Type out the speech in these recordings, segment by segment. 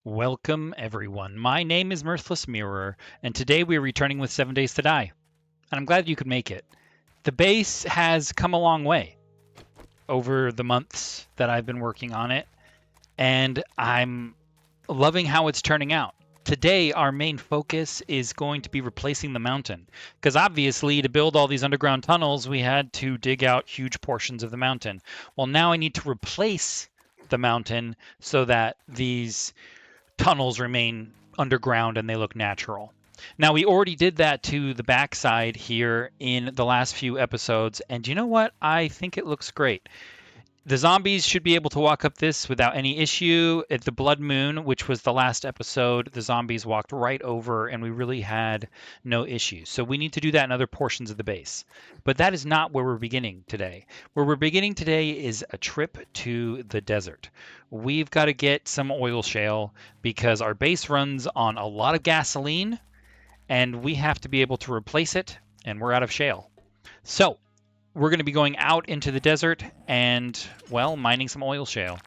Welcome, everyone. My name is Mirthless Mirror, and today we are returning with 7 Days to Die. And I'm glad you could make it. The base has come a long way over the months that I've been working on it, and I'm loving how it's turning out. Today, our main focus is going to be replacing the mountain, because obviously, to build all these underground tunnels, we had to dig out huge portions of the mountain. Well, now I need to replace the mountain so that these tunnels remain underground and they look natural. Now, we already did that to the backside here in the last few episodes, and you know what? I think it looks great. The zombies should be able to walk up this without any issue. At the Blood Moon, which was the last episode, the zombies walked right over and we really had no issues. So we need to do that in other portions of the base. But that is not where we're beginning today. Where we're beginning today is a trip to the desert. We've got to get some oil shale because our base runs on a lot of gasoline and we have to be able to replace it, and we're out of shale. So we're going to be going out into the desert and, well, mining some oil shale.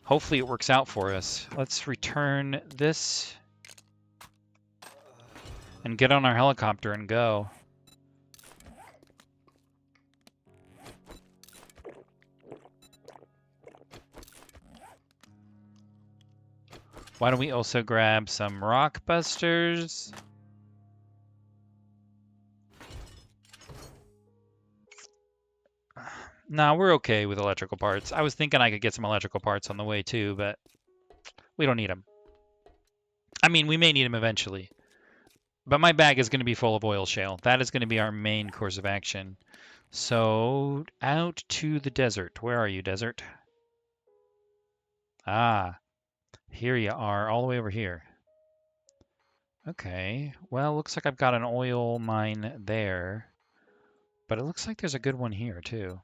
Hopefully it works out for us. Let's return this and get on our helicopter and go. Why don't we also grab some rock busters? No, we're okay with electrical parts. I was thinking I could get some electrical parts on the way too, but we don't need them. I mean, we may need them eventually. But my bag is going to be full of oil shale. That is going to be our main course of action. So, out to the desert. Where are you, desert? Ah, here you are, all the way over here. Okay, well, looks like I've got an oil mine there. But it looks like there's a good one here, too.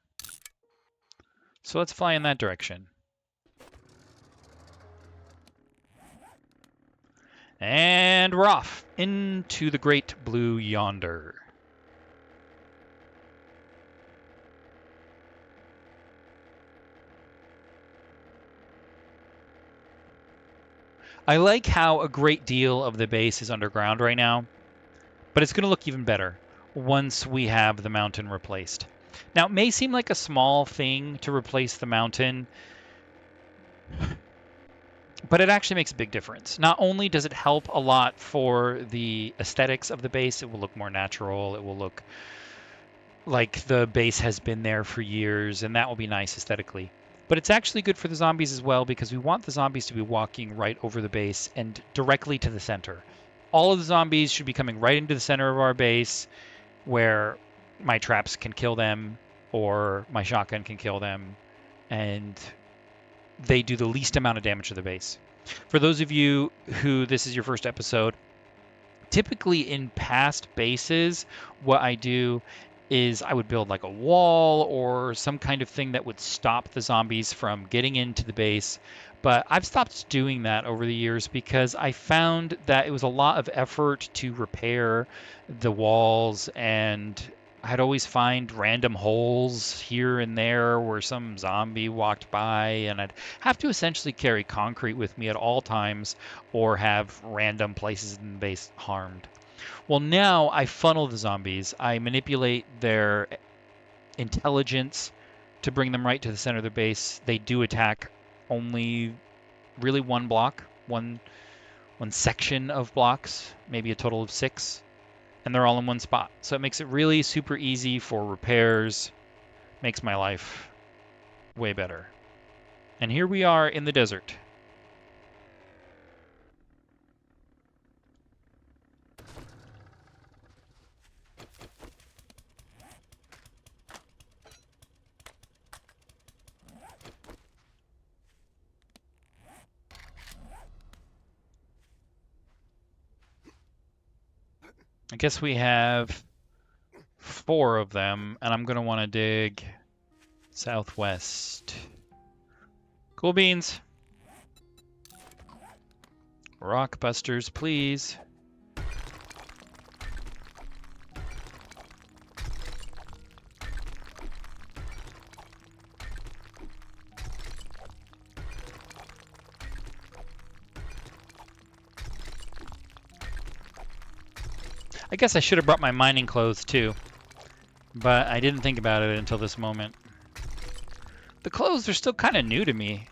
So let's fly in that direction. And we're off into the great blue yonder. I like how a great deal of the base is underground right now, but it's going to look even better once we have the mountain replaced. Now, it may seem like a small thing to replace the mountain, but it actually makes a big difference. Not only does it help a lot for the aesthetics of the base, it will look more natural, it will look like the base has been there for years, and that will be nice aesthetically. But it's actually good for the zombies as well because we want the zombies to be walking right over the base and directly to the center. All of the zombies should be coming right into the center of our base where my traps can kill them or my shotgun can kill them, and they do the least amount of damage to the base. For those of you who this is your first episode, typically in past bases, what I do is I would build like a wall or some kind of thing that would stop the zombies from getting into the base. But I've stopped doing that over the years because I found that it was a lot of effort to repair the walls, and I'd always find random holes here and there where some zombie walked by, and I'd have to essentially carry concrete with me at all times or have random places in the base harmed. Well, now I funnel the zombies. I manipulate their intelligence to bring them right to the center of their base. They do attack only really one block, one section of blocks, maybe a total of 6, and they're all in one spot. So it makes it really super easy for repairs, makes my life way better. And here we are in the desert. I guess we have 4 of them, and I'm going to want to dig southwest. Cool beans. Rock busters, please. I guess I should have brought my mining clothes too, but I didn't think about it until this moment. The clothes are still kind of new to me.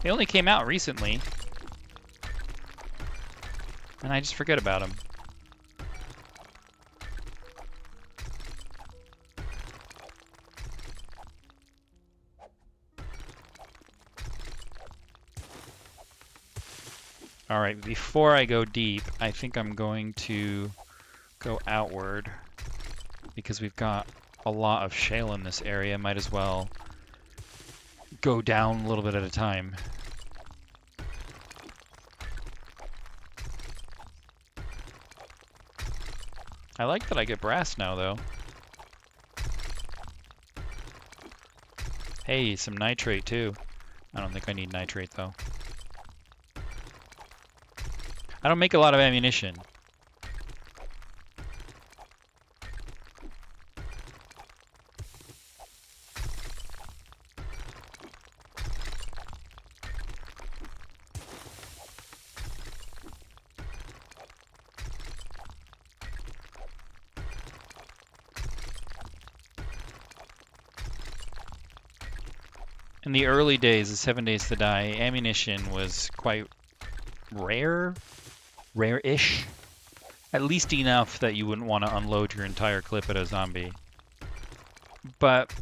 They only came out recently, and I just forget about them. All right, before I go deep, I think I'm going to go outward because we've got a lot of shale in this area. Might as well go down a little bit at a time. I like that I get brass now, though. Hey, some nitrate, too. I don't think I need nitrate, though. I don't make a lot of ammunition. In the early days of 7 Days to Die, ammunition was quite rare-ish. At least enough that you wouldn't want to unload your entire clip at a zombie. But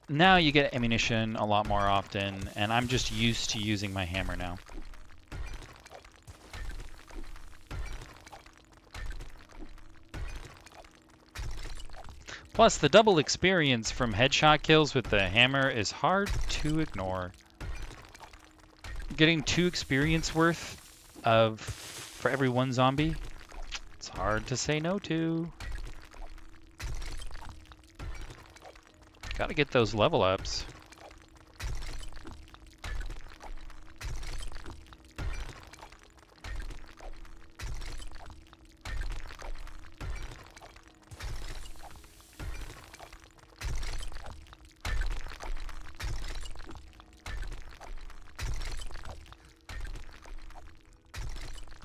now you get ammunition a lot more often, and I'm just used to using my hammer now. Plus, the double experience from headshot kills with the hammer is hard to ignore. Getting 2 experience worth for every 1 zombie, it's hard to say no to. Gotta get those level ups.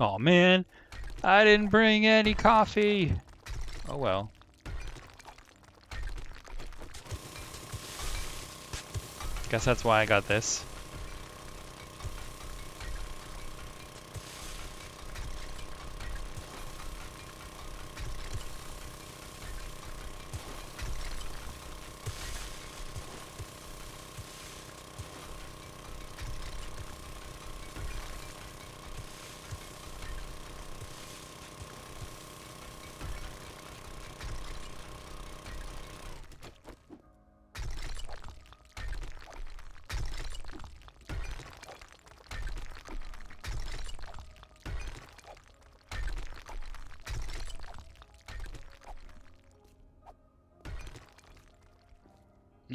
Oh man, I didn't bring any coffee. Oh well. Guess that's why I got this.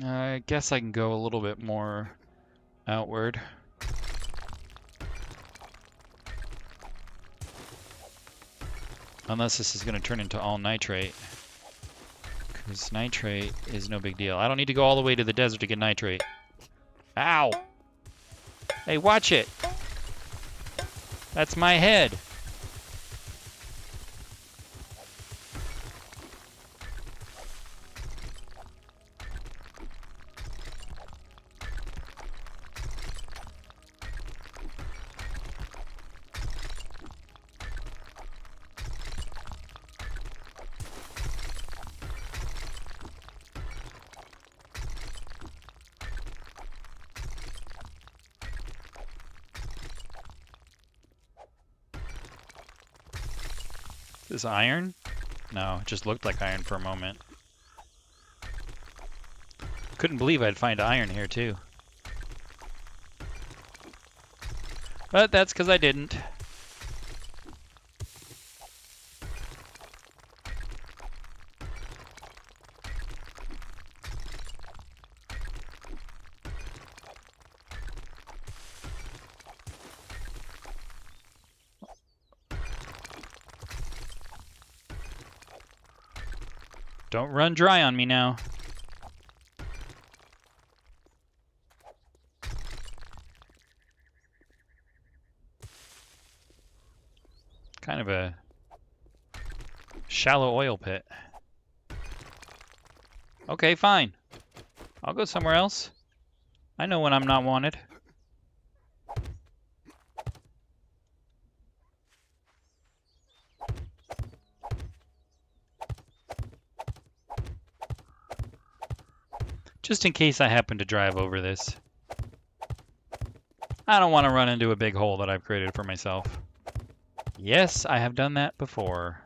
I guess I can go a little bit more outward. Unless this is going to turn into all nitrate. Because nitrate is no big deal. I don't need to go all the way to the desert to get nitrate. Ow! Hey, watch it! That's my head! Is this iron? No, it just looked like iron for a moment. Couldn't believe I'd find iron here too. But that's because I didn't. Don't run dry on me now. Kind of a shallow oil pit. Okay, fine. I'll go somewhere else. I know when I'm not wanted. Just in case I happen to drive over this. I don't want to run into a big hole that I've created for myself. Yes, I have done that before.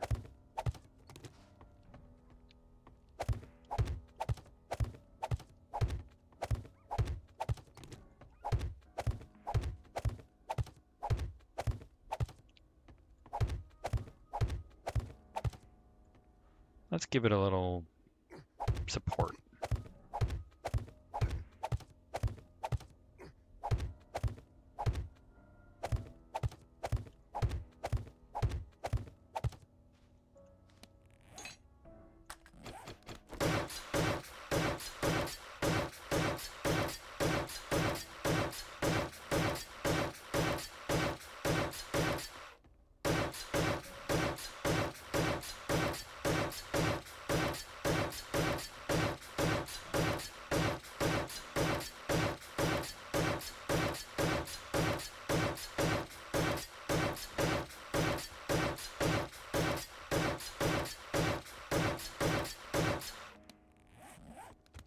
Let's give it a little support.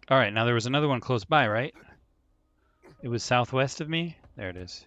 All right, now there was another one close by, right? It was southwest of me. There it is.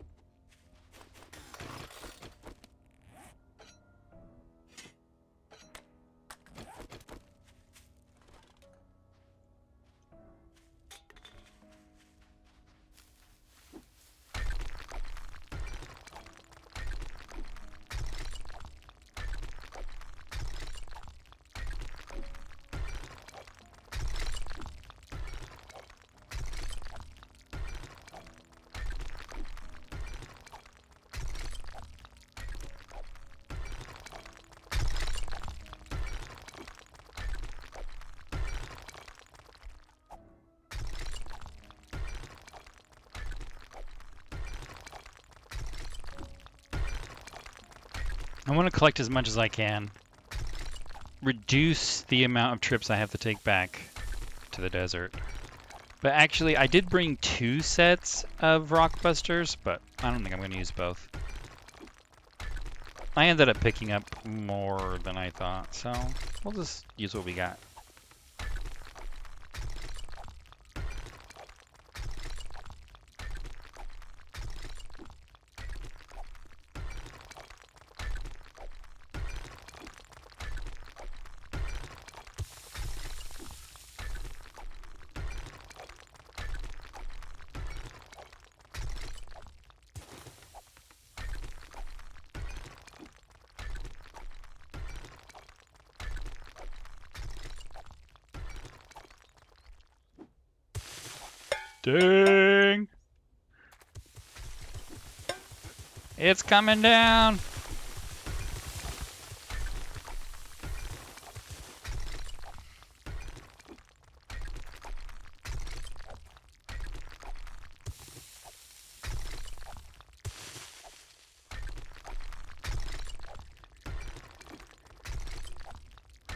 I want to collect as much as I can. Reduce the amount of trips I have to take back to the desert. But actually, I did bring 2 sets of rock busters, but I don't think I'm going to use both. I ended up picking up more than I thought, so we'll just use what we got. Dang! It's coming down!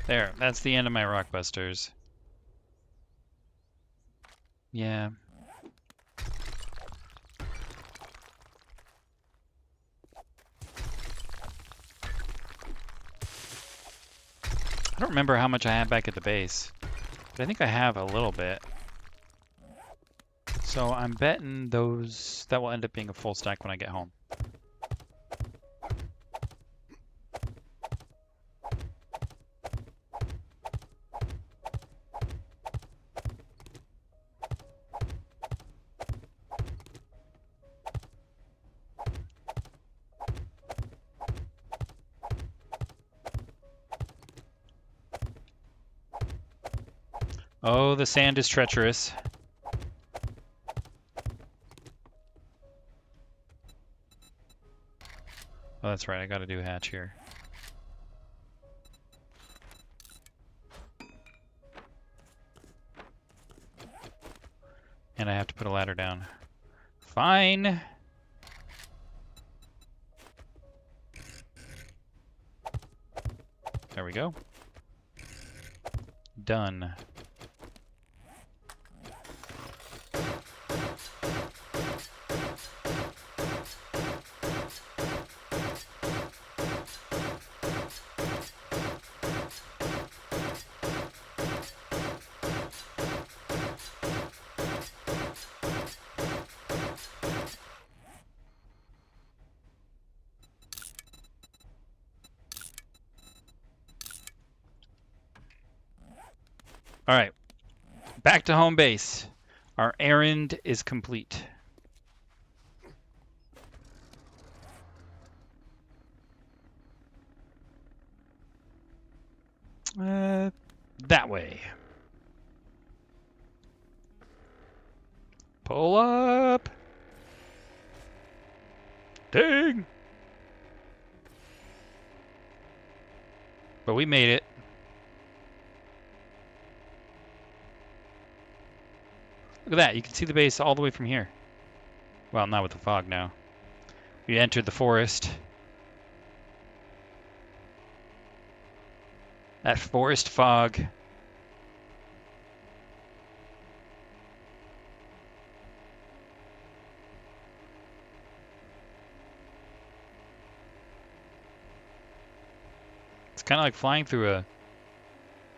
There, that's the end of my rock busters. Yeah. I don't remember how much I have back at the base, but I think I have a little bit. So I'm betting those that will end up being a full stack when I get home. Oh, the sand is treacherous. Oh, that's right. I got to do a hatch here. And I have to put a ladder down. Fine. There we go. Done. All right, back to home base. Our errand is complete. That way. Pull up. Dang. But we made it. Look at that. You can see the base all the way from here. Well, not with the fog now. We entered the forest. That forest fog. It's kind of like flying through a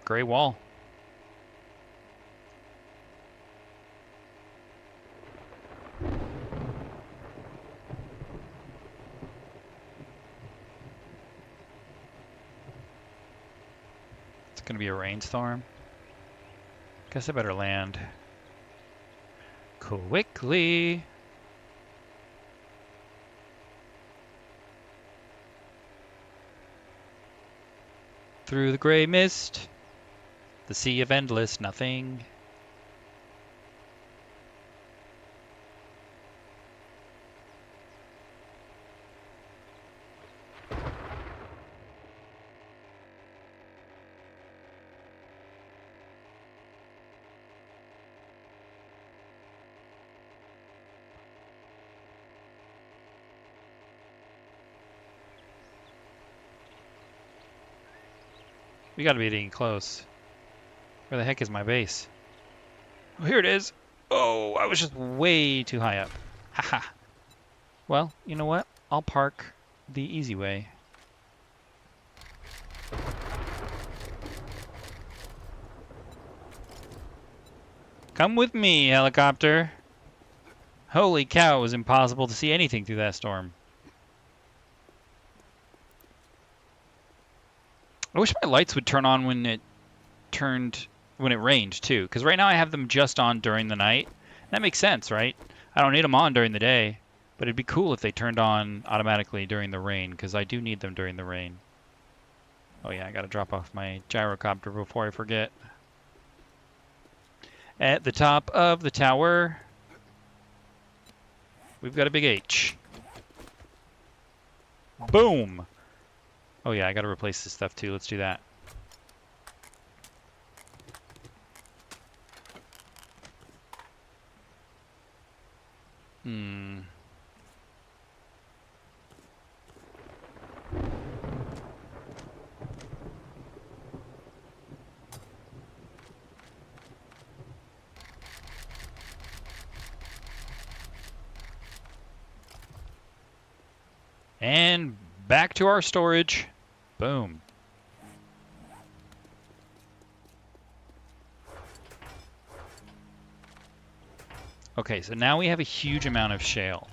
gray wall. It's going to be a rainstorm. Guess I better land quickly. Through the gray mist, the sea of endless nothing. We gotta be getting close. Where the heck is my base? Oh, here it is. Oh, I was just way too high up. Haha. Well, you know what? I'll park the easy way. Come with me, helicopter. Holy cow, it was impossible to see anything through that storm. I wish my lights would turn on when it rained too, because right now I have them just on during the night. That makes sense, right? I don't need them on during the day, but it'd be cool if they turned on automatically during the rain, because I do need them during the rain. Oh yeah, I gotta drop off my gyrocopter before I forget. At the top of the tower, we've got a big H. Boom! Oh yeah, I gotta replace this stuff too. Let's do that. And back to our storage. Boom. Okay, so now we have a huge amount of shale.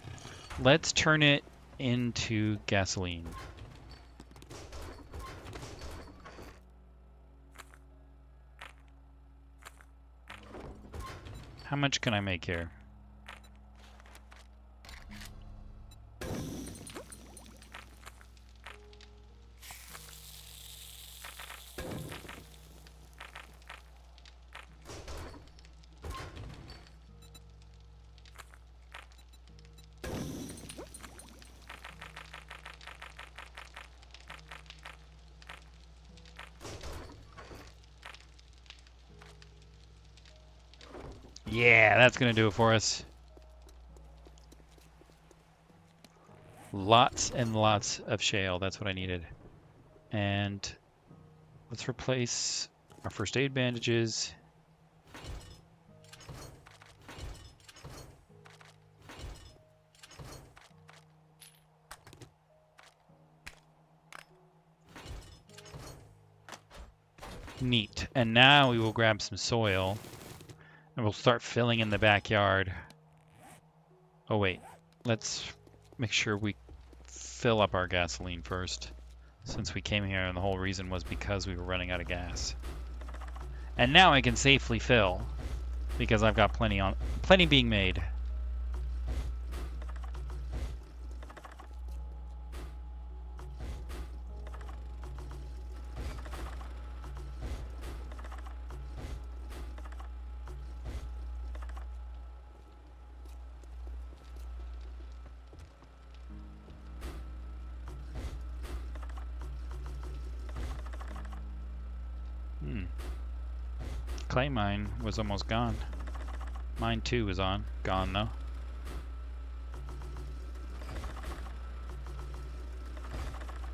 Let's turn it into gasoline. How much can I make here? Yeah, that's gonna do it for us. Lots and lots of shale. That's what I needed. And Let's replace our first aid bandages. Neat. And now we will grab some soil and we'll start filling in the backyard. Oh wait, let's make sure we fill up our gasoline first, since we came here and the whole reason was because we were running out of gas. And now I can safely fill because I've got plenty being made. Clay mine was almost gone. Mine too was gone though.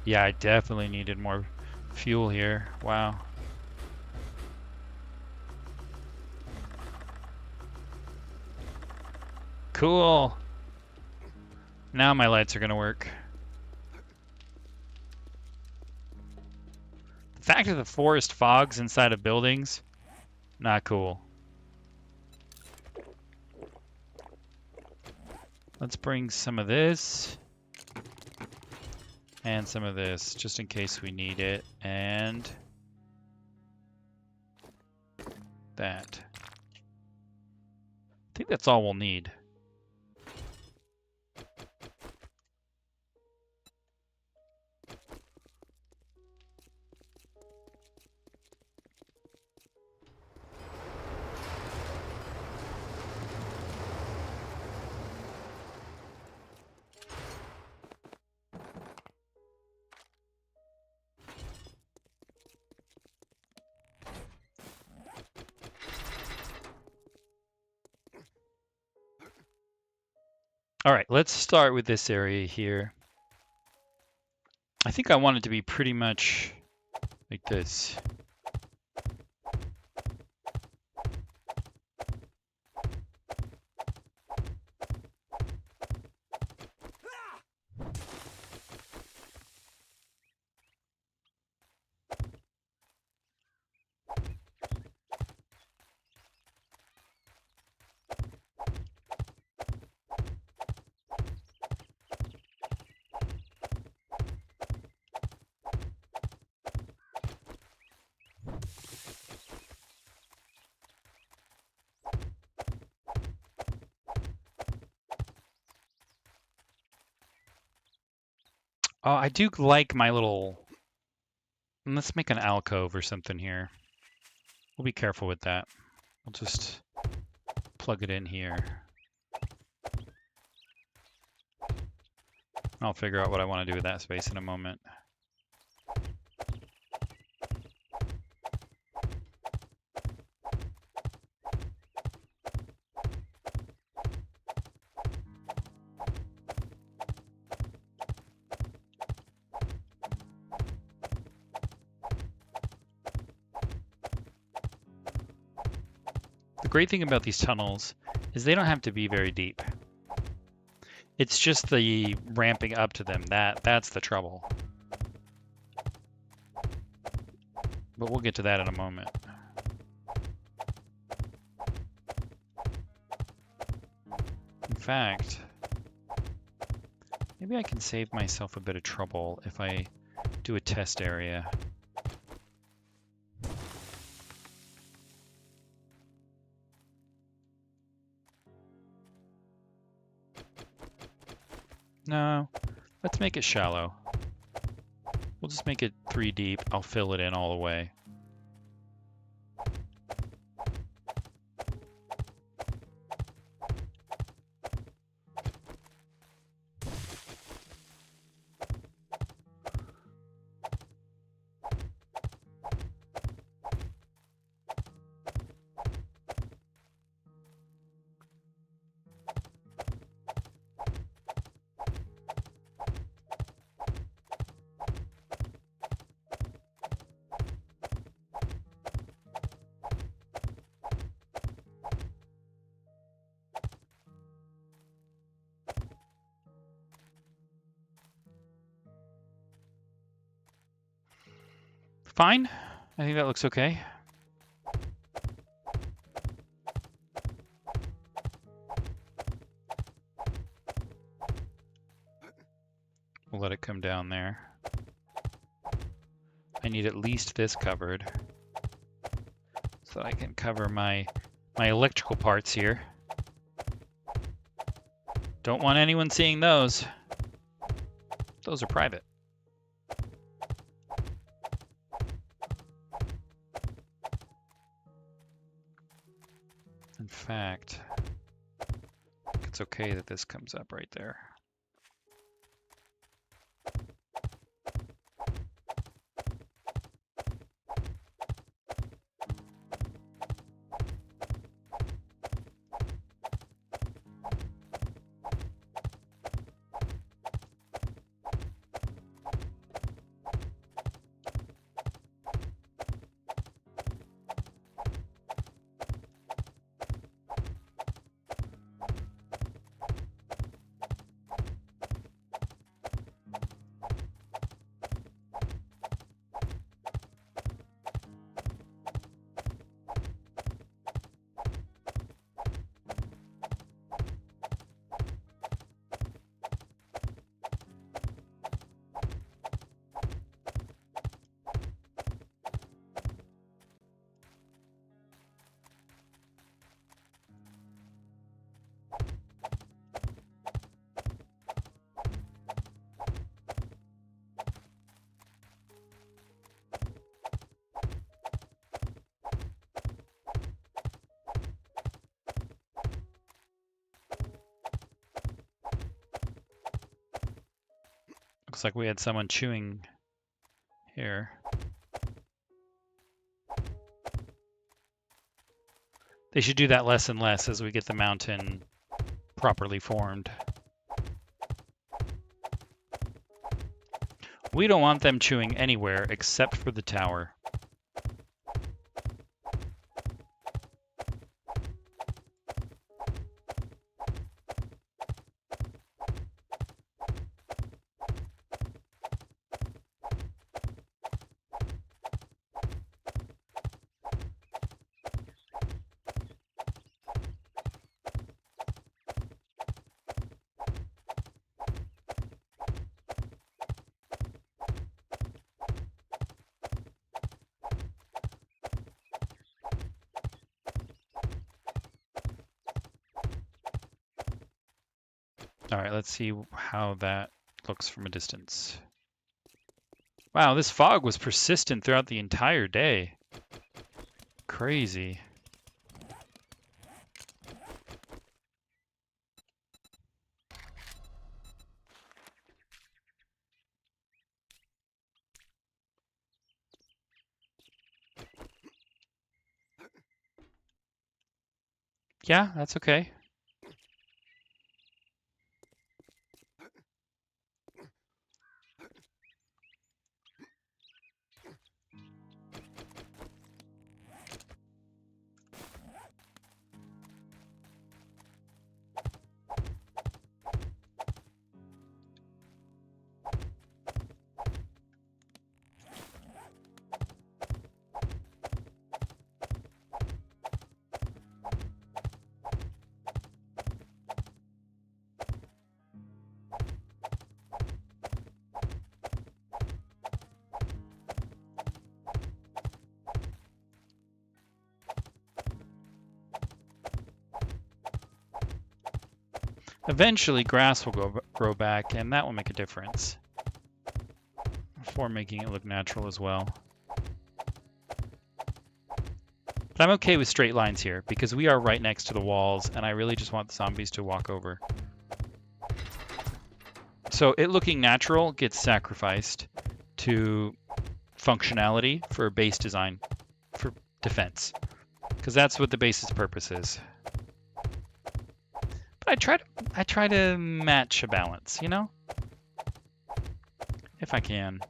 Yeah, I definitely needed more fuel here. Wow. Cool. Now my lights are gonna work. The fact that the forest fogs inside of buildings, not cool. Let's bring some of this and some of this just in case we need it, and that. I think that's all we'll need. All right, let's start with this area here. I think I want it to be pretty much like this. Oh, I do like my little... Let's make an alcove or something here. We'll be careful with that. We'll just plug it in here. I'll figure out what I want to do with that space in a moment. The great thing about these tunnels is they don't have to be very deep. It's just the ramping up to them that's the trouble. But we'll get to that in a moment. In fact, maybe I can save myself a bit of trouble if I do a test area. No, let's make it shallow. We'll just make it 3 deep. I'll fill it in all the way. Fine. I think that looks okay. We'll let it come down there. I need at least this covered so that I can cover my electrical parts here. Don't want anyone seeing those. Those are private. In fact, it's okay that this comes up right there. Looks like we had someone chewing here. They should do that less and less as we get the mountain properly formed. We don't want them chewing anywhere except for the tower. All right, let's see how that looks from a distance. Wow, this fog was persistent throughout the entire day. Crazy. Yeah, that's okay. Eventually, grass will grow back, and that will make a difference before making it look natural as well. But I'm okay with straight lines here because we are right next to the walls, and I really just want the zombies to walk over. So it looking natural gets sacrificed to functionality for base design, for defense, because that's what the base's purpose is. But I try to match a balance, you know, if I can.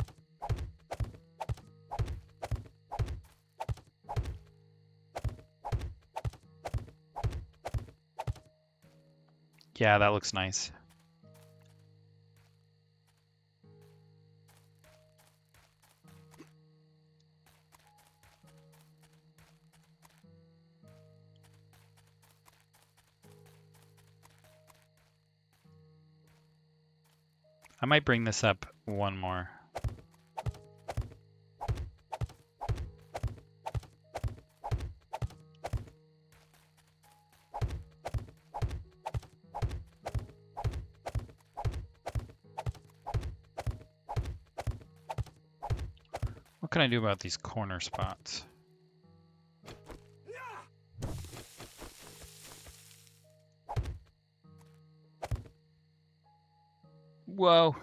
Yeah, that looks nice. I might bring this up one more. What can I do about these corner spots? Whoa.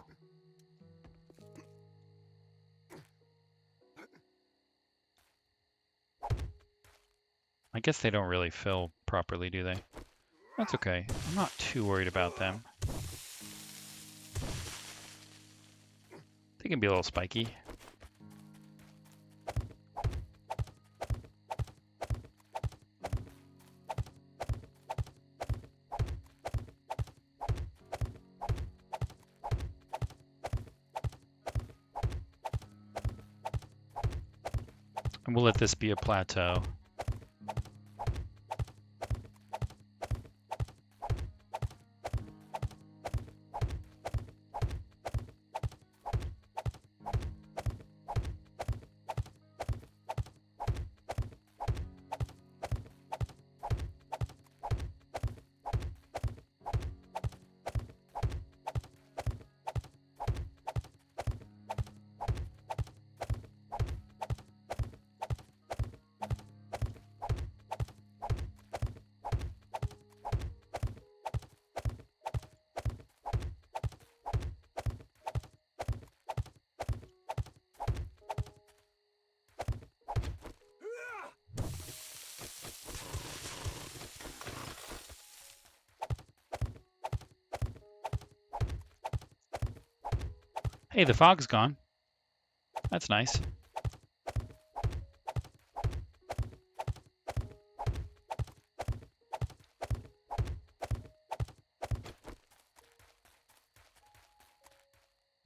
I guess they don't really fill properly, do they? That's okay. I'm not too worried about them. They can be a little spiky. And we'll let this be a plateau. Hey, the fog's gone. That's nice.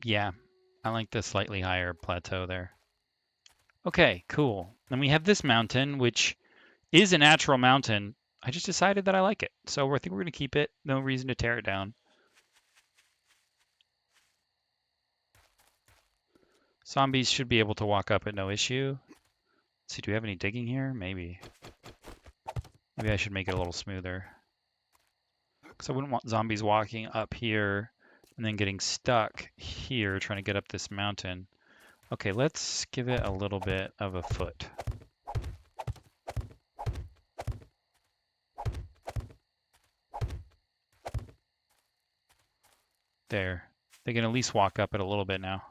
Yeah, I like the slightly higher plateau there. Okay, cool. Then we have this mountain, which is a natural mountain. I just decided that I like it. So I think we're going to keep it. No reason to tear it down. Zombies should be able to walk up at no issue. Let's see, do we have any digging here? Maybe. Maybe I should make it a little smoother. Because I wouldn't want zombies walking up here and then getting stuck here trying to get up this mountain. Okay, let's give it a little bit of a foot. There. They can at least walk up it a little bit now.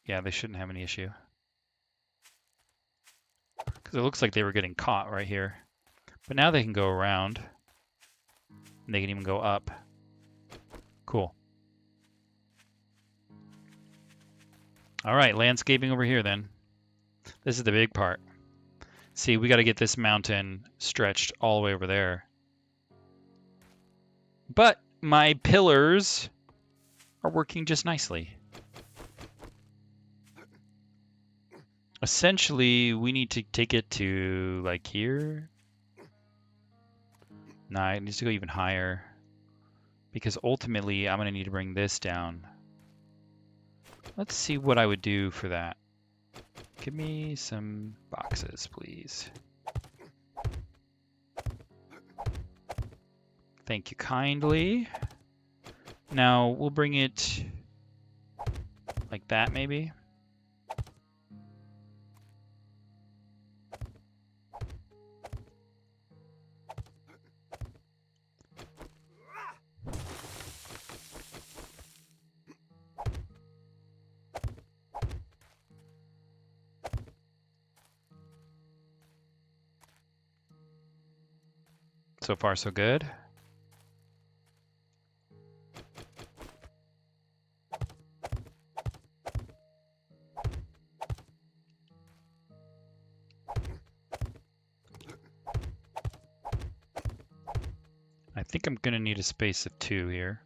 Yeah, they shouldn't have any issue. Because it looks like they were getting caught right here. But now they can go around. And they can even go up. Cool. All right, landscaping over here then. This is the big part. See, we got to get this mountain stretched all the way over there. But my pillars are working just nicely. Essentially, we need to take it to like here. Nah, it needs to go even higher. Because ultimately, I'm going to need to bring this down. Let's see what I would do for that. Give me some boxes, please. Thank you kindly. Now, we'll bring it like that, maybe. So far, so good. I think I'm going to need a space of 2 here.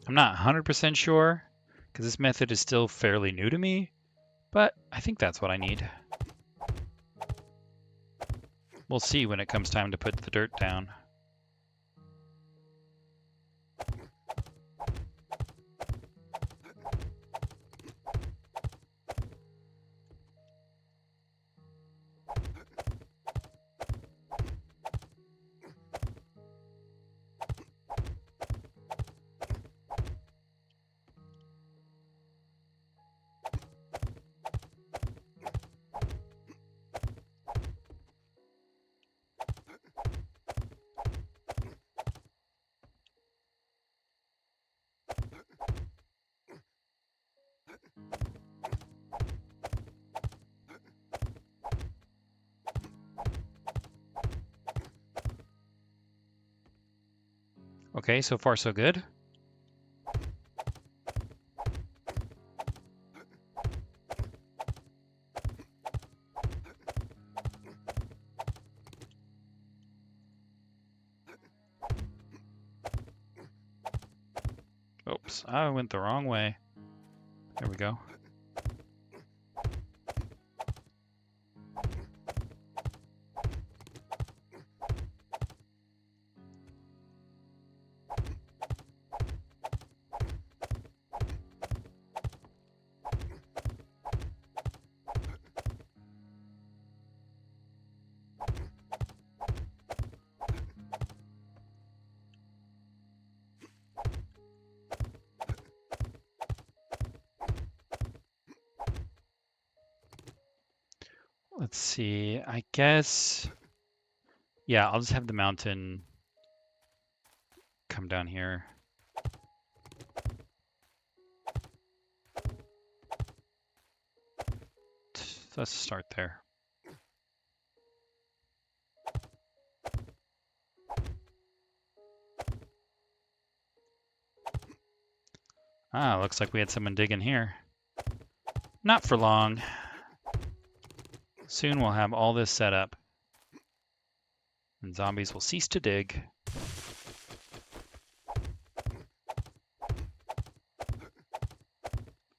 I'm not 100% sure, because this method is still fairly new to me, but I think that's what I need. We'll see when it comes time to put the dirt down. Okay, so far so good. Oops, I went the wrong way. There we go. Let's see, I guess, yeah, I'll just have the mountain come down here. Let's start there. Ah, looks like we had someone digging here. Not for long. Soon we'll have all this set up, and zombies will cease to dig.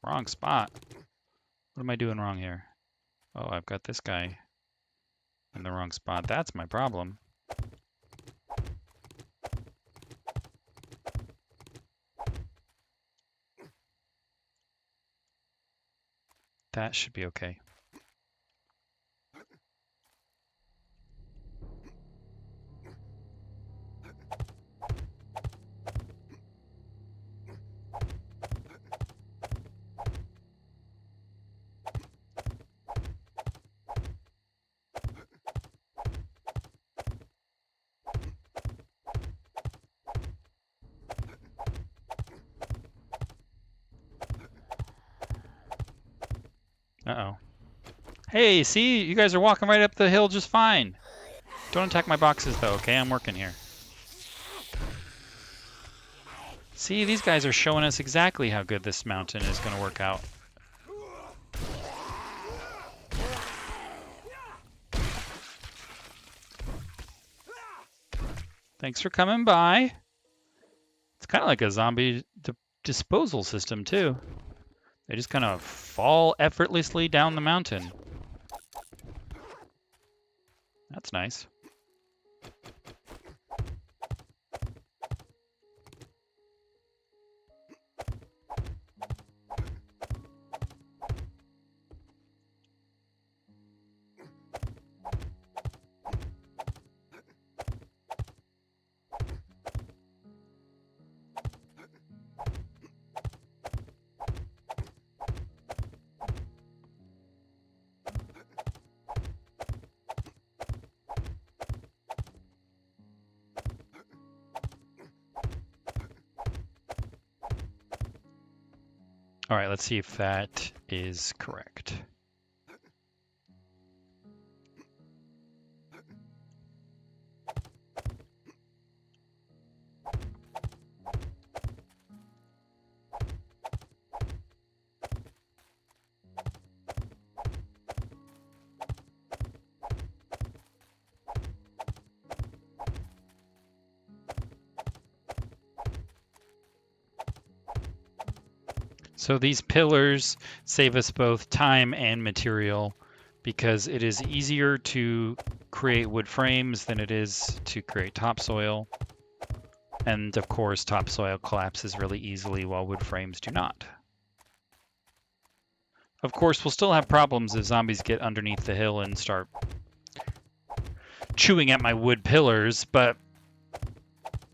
Wrong spot. What am I doing wrong here? Oh, I've got this guy in the wrong spot. That's my problem. That should be okay. Uh-oh. Hey, see? You guys are walking right up the hill just fine. Don't attack my boxes, though, okay? I'm working here. See, these guys are showing us exactly how good this mountain is going to work out. Thanks for coming by. It's kind of like a zombie disposal system, too. They just kind of fall effortlessly down the mountain. That's nice. All right, let's see if that is correct. So these pillars save us both time and material because it is easier to create wood frames than it is to create topsoil. And of course, topsoil collapses really easily while wood frames do not. Of course, we'll still have problems if zombies get underneath the hill and start chewing at my wood pillars, but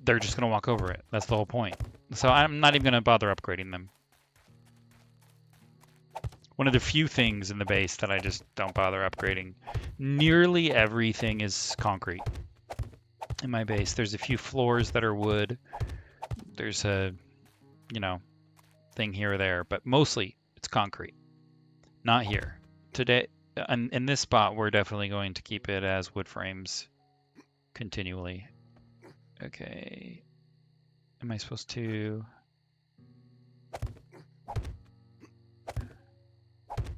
they're just going to walk over it. That's the whole point. So I'm not even going to bother upgrading them. One of the few things in the base that I just don't bother upgrading. Nearly everything is concrete in my base. There's a few floors that are wood. There's a, thing here or there, but mostly it's concrete. Not here. Today, in this spot, we're definitely going to keep it as wood frames continually. Okay. Am I supposed to...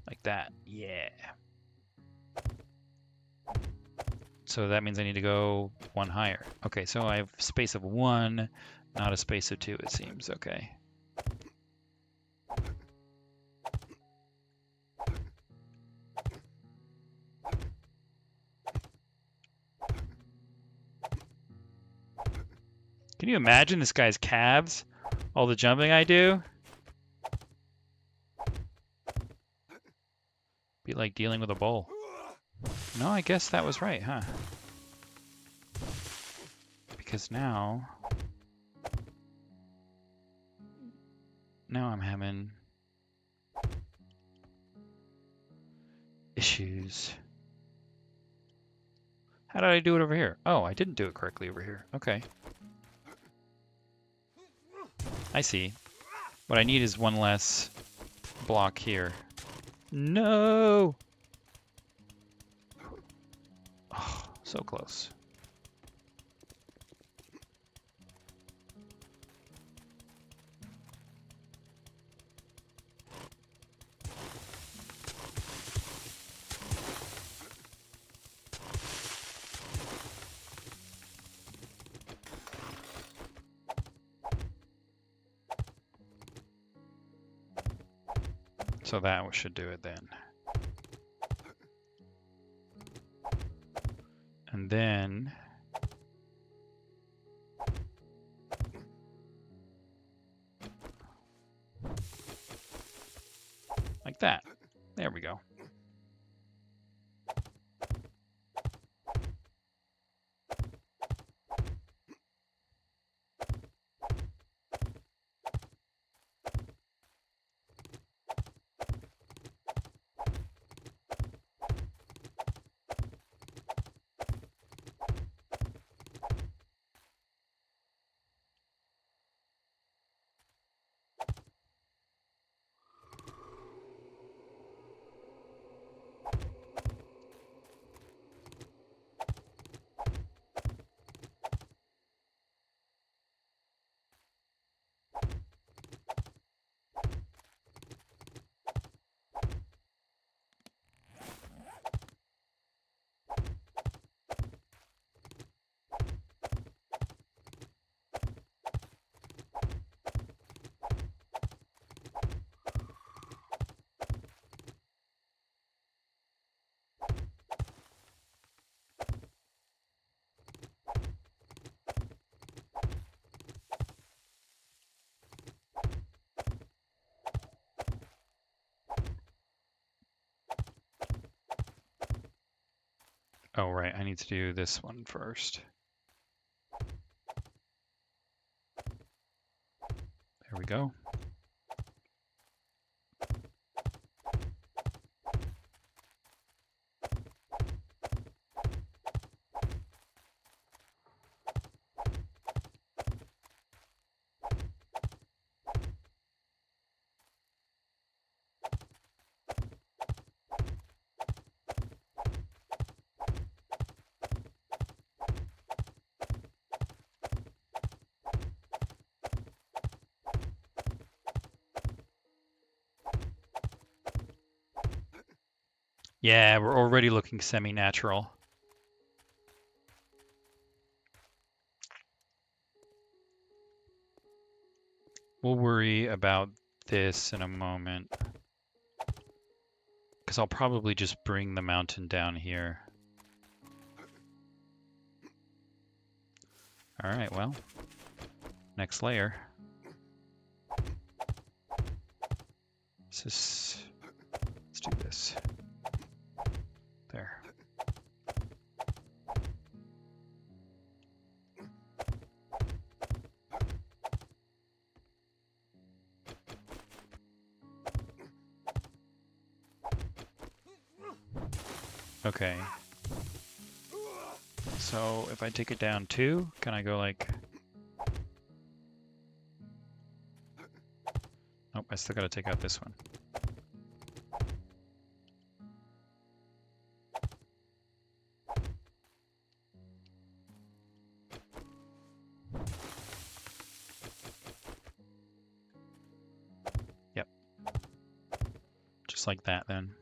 like that? Yeah. So that means I need to go one higher. Okay, so I have space of 1, not a space of 2, it seems. Okay. Can you imagine this guy's calves? All the jumping I do? Be like dealing with a bull. No, I guess that was right, huh? Because now I'm having issues. How did I do it over here? Oh, I didn't do it correctly over here. Okay. I see. What I need is one less block here. No! Oh, so close. So that should do it then. And then like that. There we go. Oh, right. I need to do this one first. There we go. Yeah, we're already looking semi-natural. We'll worry about this in a moment. Because I'll probably just bring the mountain down here. Alright, well, next layer. Let's do this. There. Okay. So if I take it down 2, can I go like... Nope, I still gotta take out this one. Yep. Just like that then.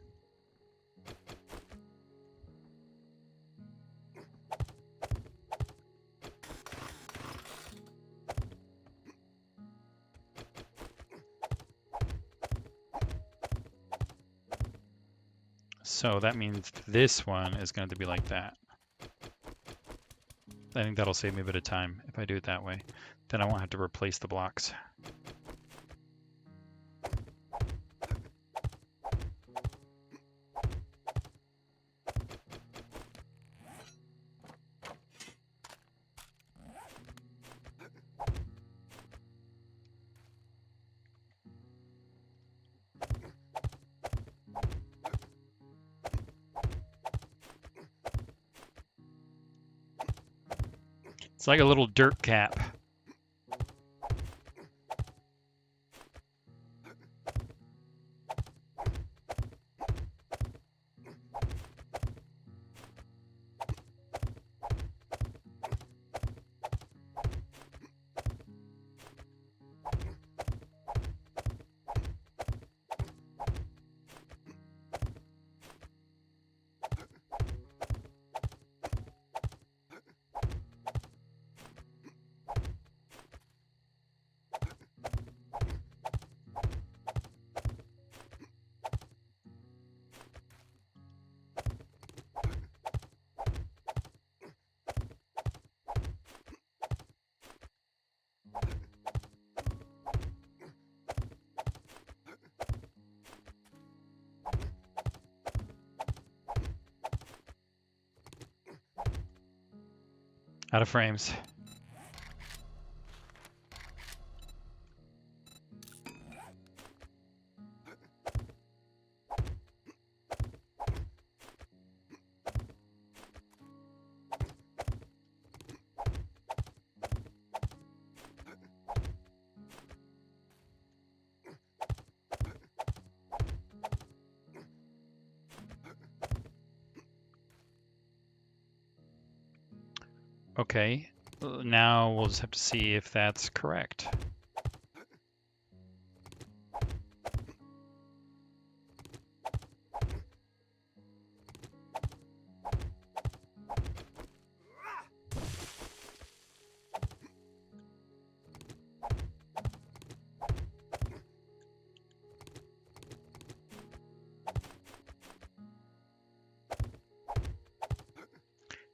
So that means this one is going to be like that. I think that'll save me a bit of time if I do it that way. Then I won't have to replace the blocks. It's like a little dirt cap. Out of frames. Okay, now we'll just have to see if that's correct.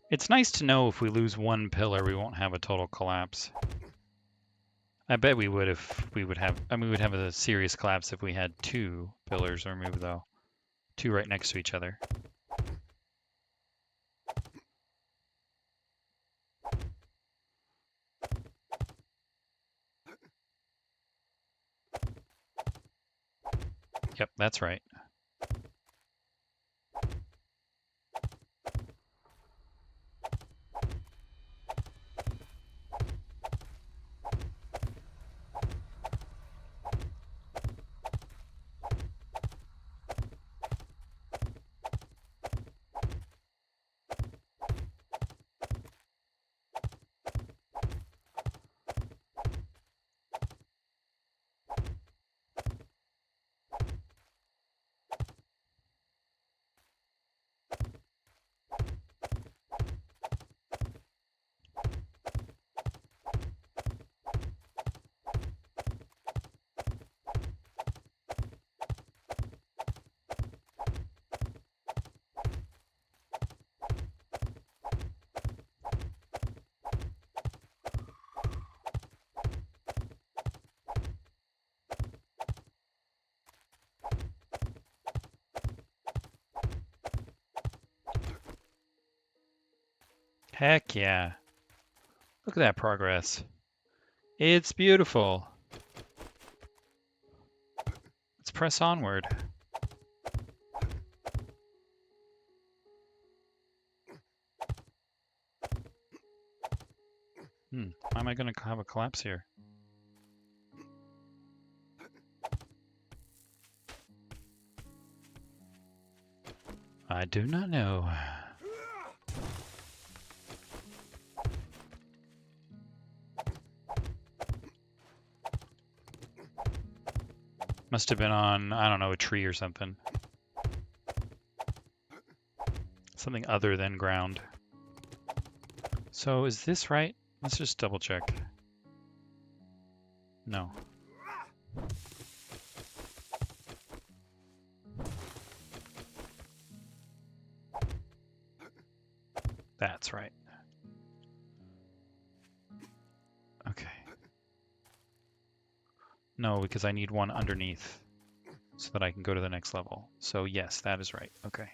It's nice to know if we lose one pillar, we won't have a total collapse. I bet we would if we would have, I mean, we would have a serious collapse if we had 2 pillars removed though. 2 right next to each other. Yep, that's right. Heck yeah. Look at that progress. It's beautiful. Let's press onward. Why am I going to have a collapse here? I do not know. Must have been on, I don't know, a tree or something. Something other than ground. So is this right? Let's just double check. No. That's right. Okay. No, because I need one underneath so that I can go to the next level. So yes, that is right. Okay.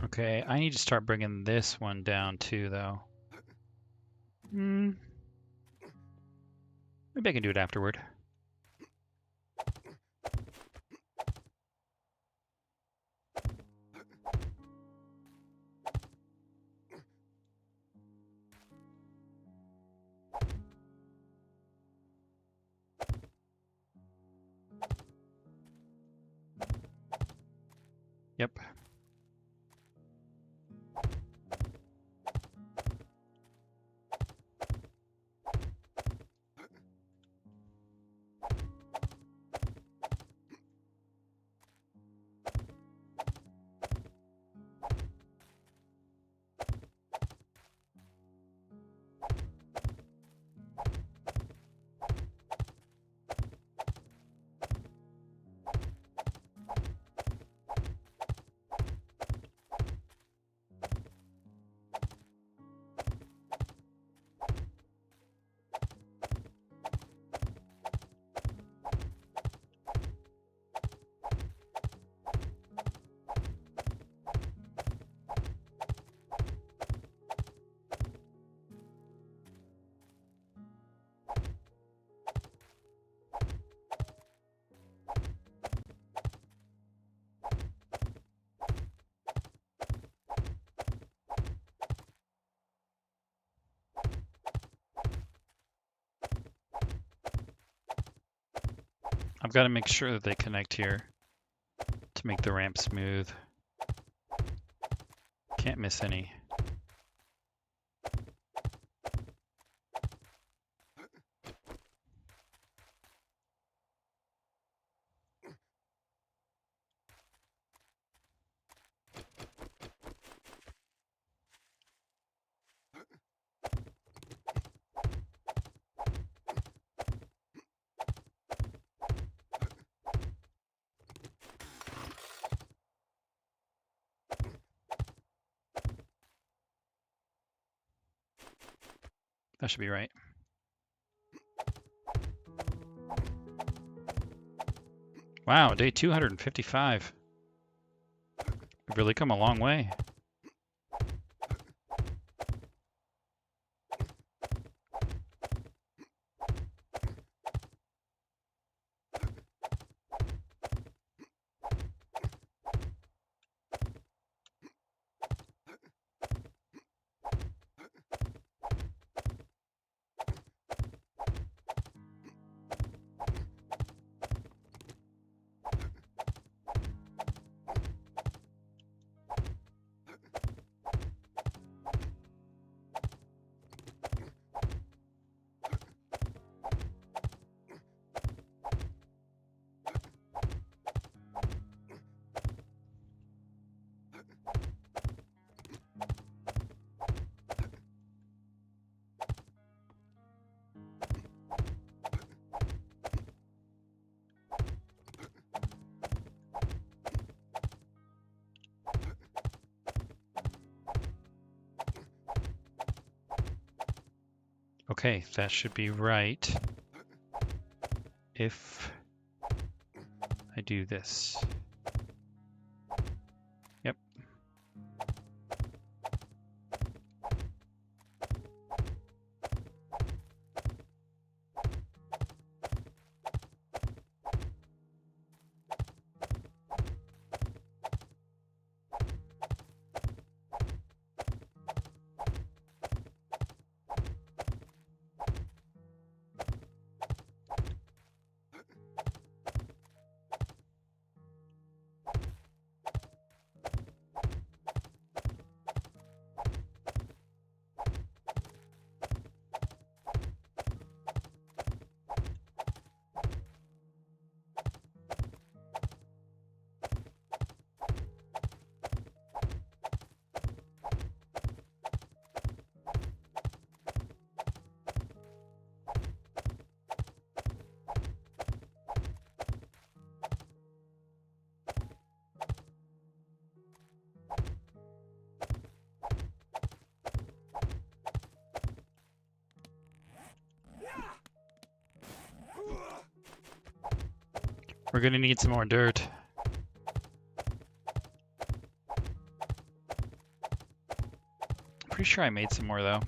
Okay, I need to start bringing this one down too, though. Maybe I can do it afterward. Yep. I've got to make sure that they connect here to make the ramp smooth. Can't miss any. That should be right. Wow, day 255. We've really come a long way. Okay, that should be right if I do this. Yep. We're gonna need some more dirt. Pretty sure I made some more though.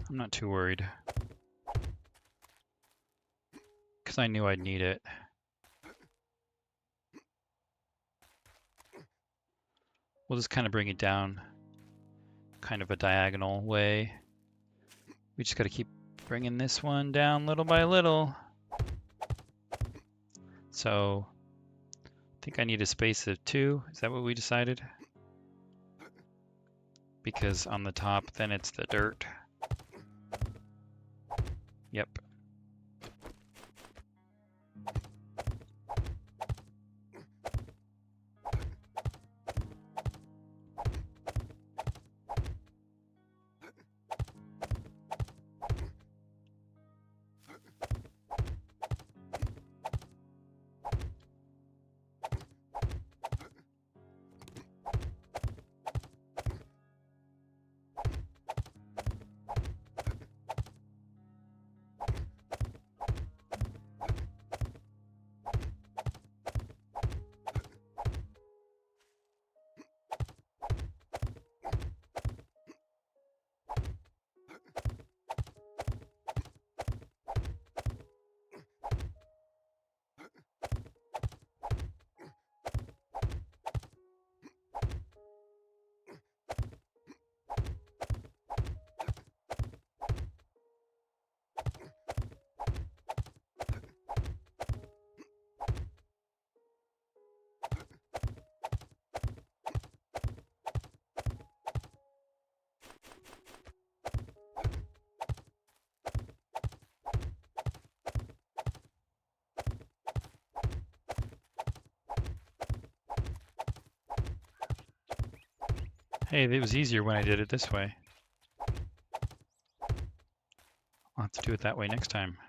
I'm not too worried. Because I knew I'd need it. We'll just kind of bring it down kind of a diagonal way. We just got to keep bringing this one down little by little. So I think I need a space of 2. Is that what we decided? Because on the top, then it's the dirt. Yep. Hey, it was easier when I did it this way. I'll have to do it that way next time.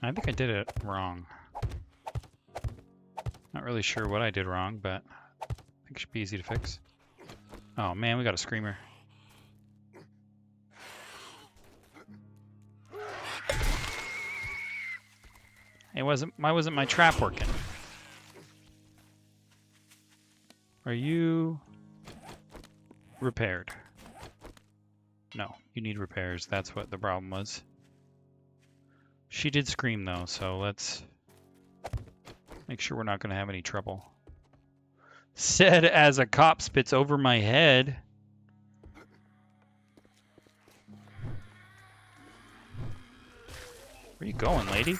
I think I did it wrong. Not really sure what I did wrong, but I think it should be easy to fix. Oh man, we got a screamer. Why wasn't my trap working? Are you repaired? No, you need repairs. That's what the problem was. She did scream though, so let's make sure we're not going to have any trouble. Said as a cop spits over my head. Where you going, lady?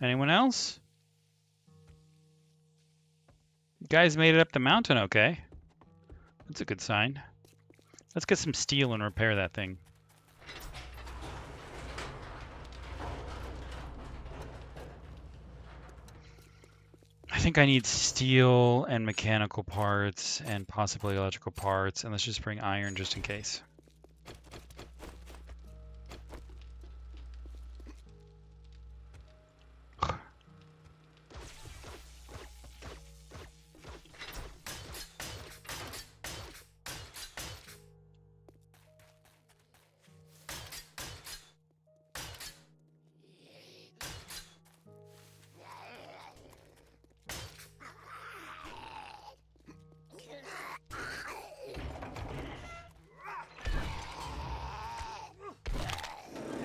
Anyone else? You guys made it up the mountain okay. That's a good sign. Let's get some steel and repair that thing. I think I need steel and mechanical parts and possibly electrical parts, and let's just bring iron just in case.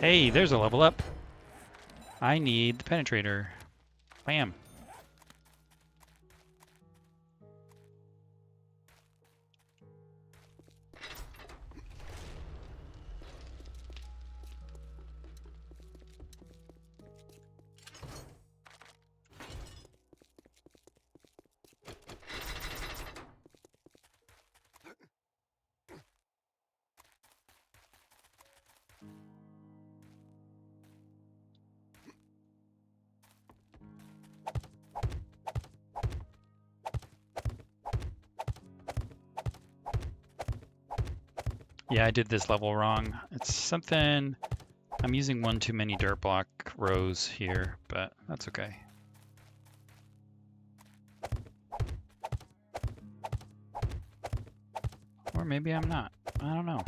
Hey, there's a level up. I need the penetrator. Bam. Yeah, I did this level wrong. It's something... I'm using one too many dirt block rows here, but that's okay. Or maybe I'm not. I don't know.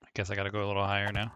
I guess I gotta go a little higher now.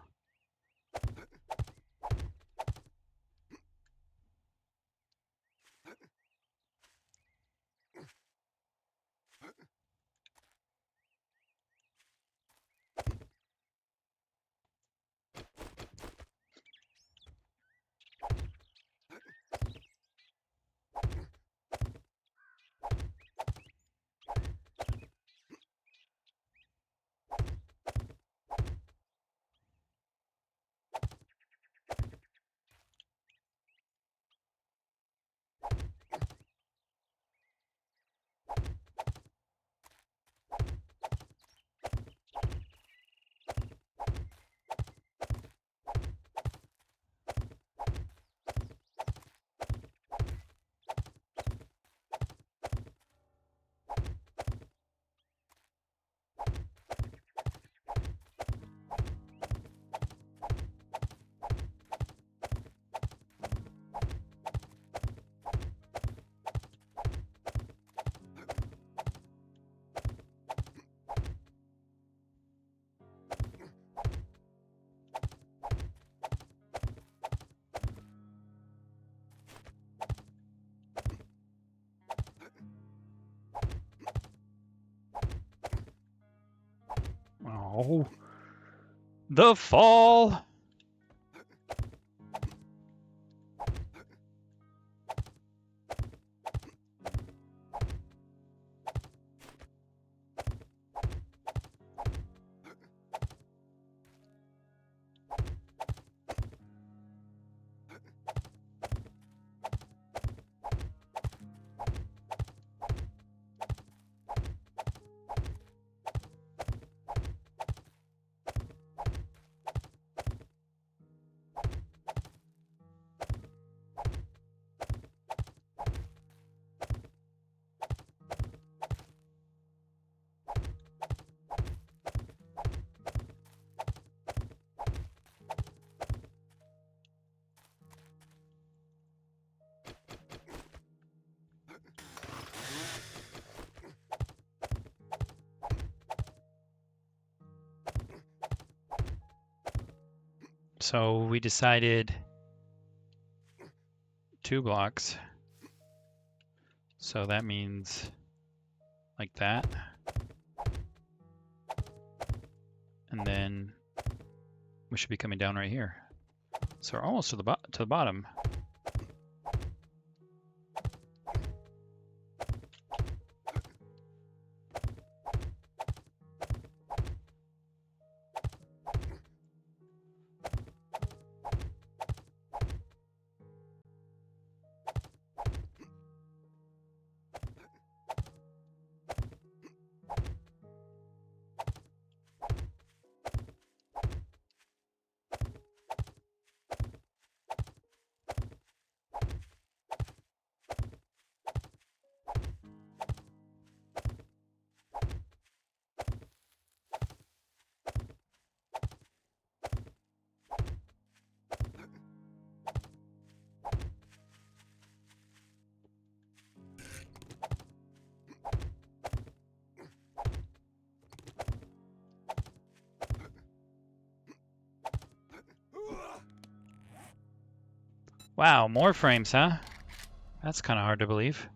Oh, the fall. So we decided 2 blocks. So that means like that. And then we should be coming down right here. So we're almost to the bottom. Wow, more frames, huh? That's kind of hard to believe.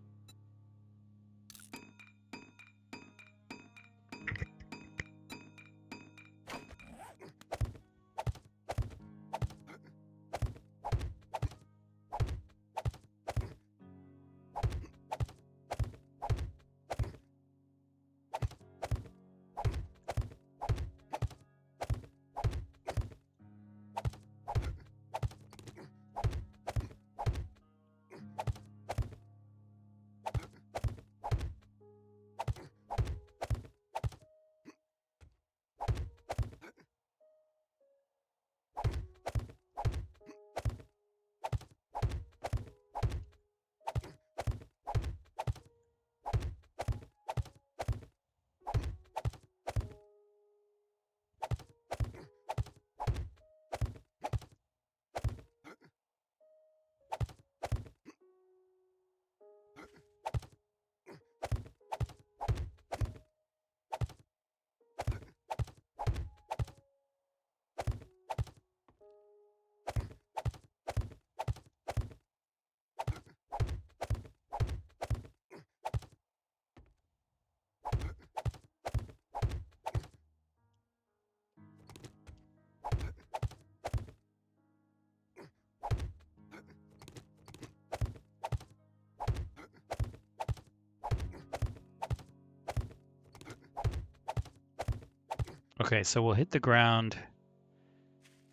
Okay, so we'll hit the ground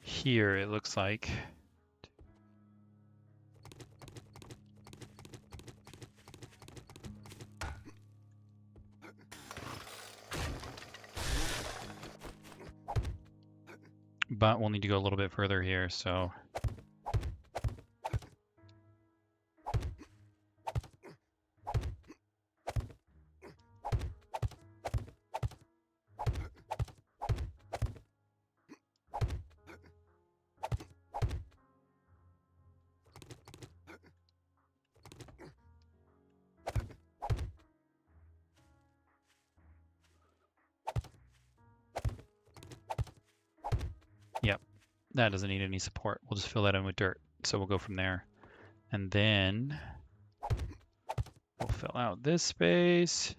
here, it looks like. But we'll need to go a little bit further here, so. Yep, that doesn't need any support. We'll just fill that in with dirt. So we'll go from there. And then we'll fill out this space.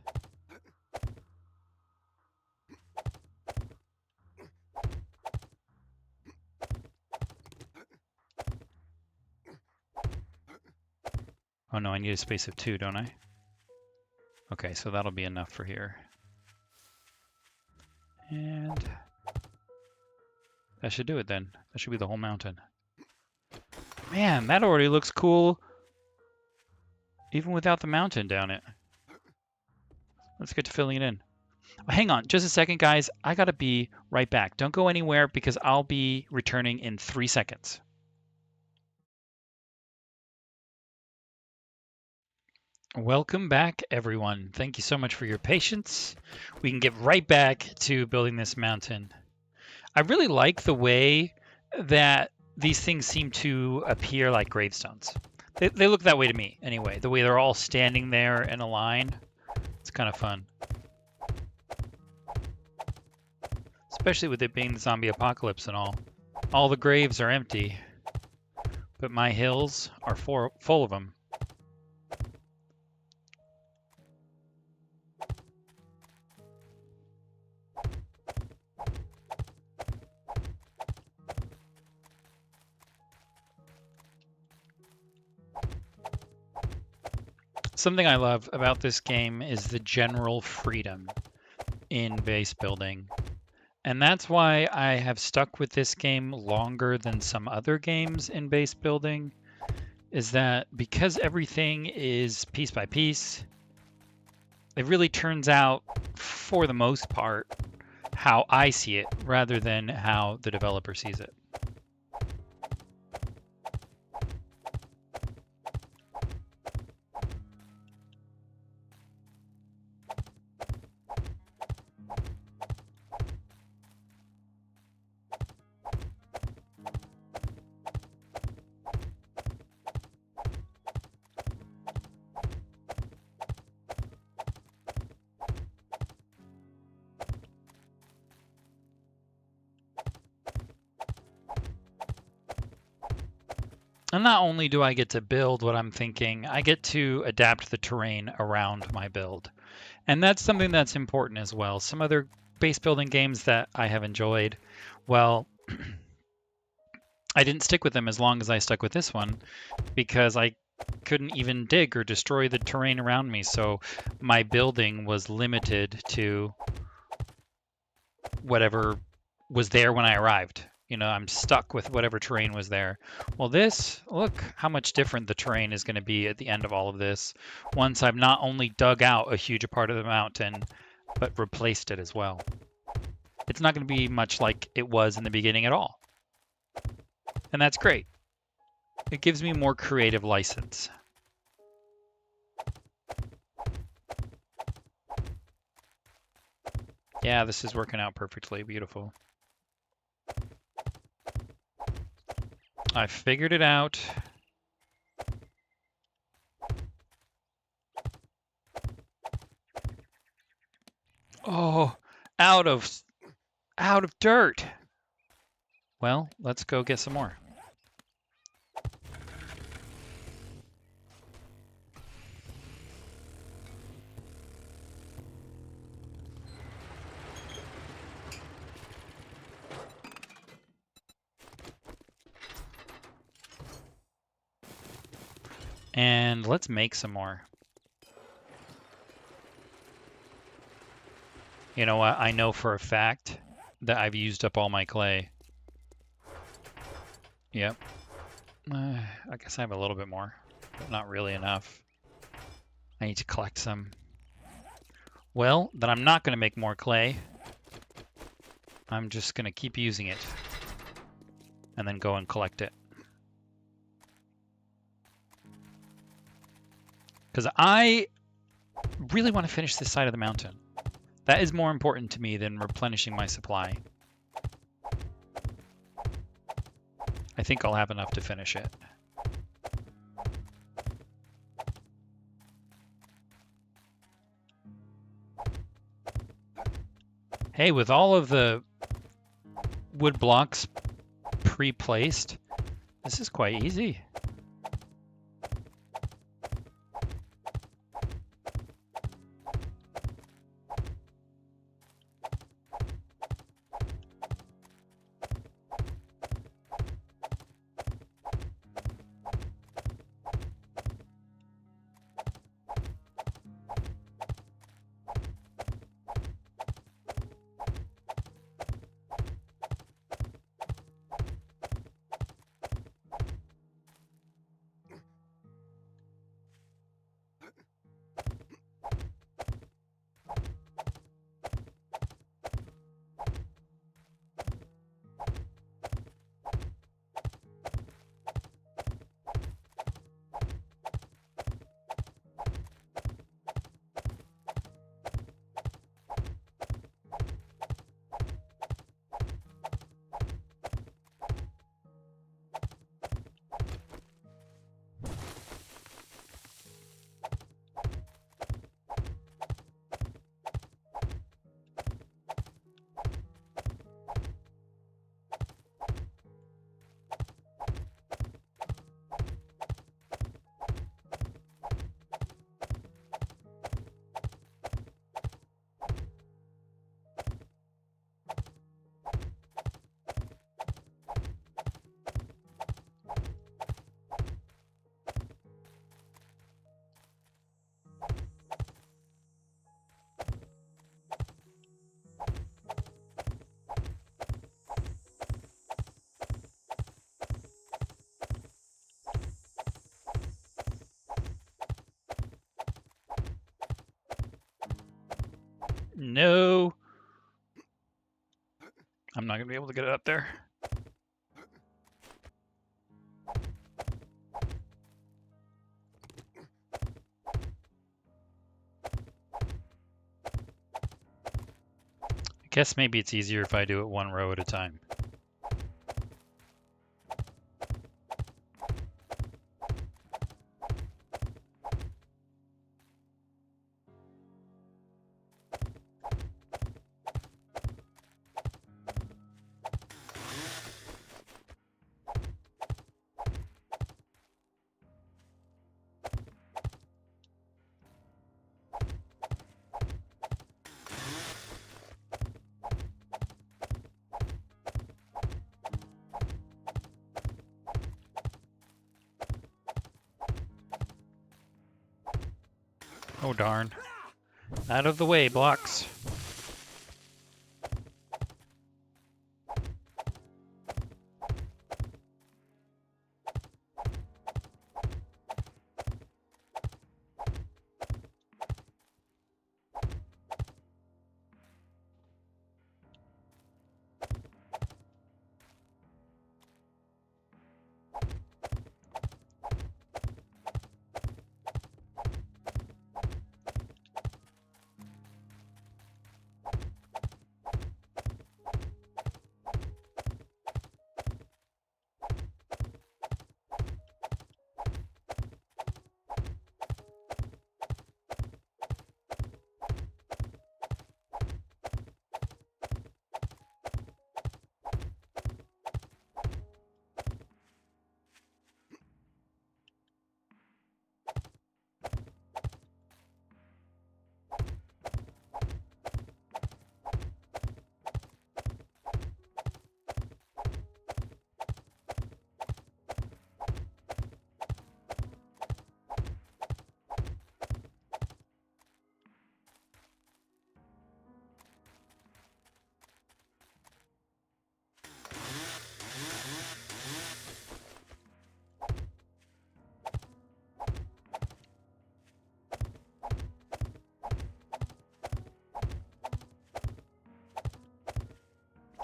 Oh no, I need a space of 2, don't I? Okay, so that'll be enough for here. And that should do it then. That should be the whole mountain. Man, that already looks cool, even without the mountain down it. Let's get to filling it in. Hang on just a second, guys. I gotta be right back. Don't go anywhere because I'll be returning in 3 seconds. Welcome back, everyone. Thank you so much for your patience. We can get right back to building this mountain. I really like the way that these things seem to appear like gravestones. They look that way to me, anyway. The way they're all standing there in a line. It's kind of fun. Especially with it being the zombie apocalypse and all. All the graves are empty, but my hills are full of them. Something I love about this game is the general freedom in base building. And that's why I have stuck with this game longer than some other games in base building, is that because everything is piece by piece, it really turns out, for the most part, how I see it rather than how the developer sees it. And not only do I get to build what I'm thinking, I get to adapt the terrain around my build. And that's something that's important as well. Some other base building games that I have enjoyed, well, I didn't stick with them as long as I stuck with this one because I couldn't even dig or destroy the terrain around me. So my building was limited to whatever was there when I arrived. You know, I'm stuck with whatever terrain was there. Well, this, look how much different the terrain is going to be at the end of all of this once I've not only dug out a huge part of the mountain, but replaced it as well. It's not going to be much like it was in the beginning at all. And that's great. It gives me more creative license. Yeah, this is working out perfectly. Beautiful. I figured it out. Oh, out of dirt. Well, let's go get some more. And let's make some more. You know what? I know for a fact that I've used up all my clay. Yep. I guess I have a little bit more, but not really enough. I need to collect some. Well, then I'm not going to make more clay. I'm just going to keep using it and then go and collect it. Because I really want to finish this side of the mountain. That is more important to me than replenishing my supply. I think I'll have enough to finish it. Hey, with all of the wood blocks pre-placed, this is quite easy. No. I'm not going to be able to get it up there. I guess maybe it's easier if I do it one row at a time. Oh darn. Out of the way, blocks.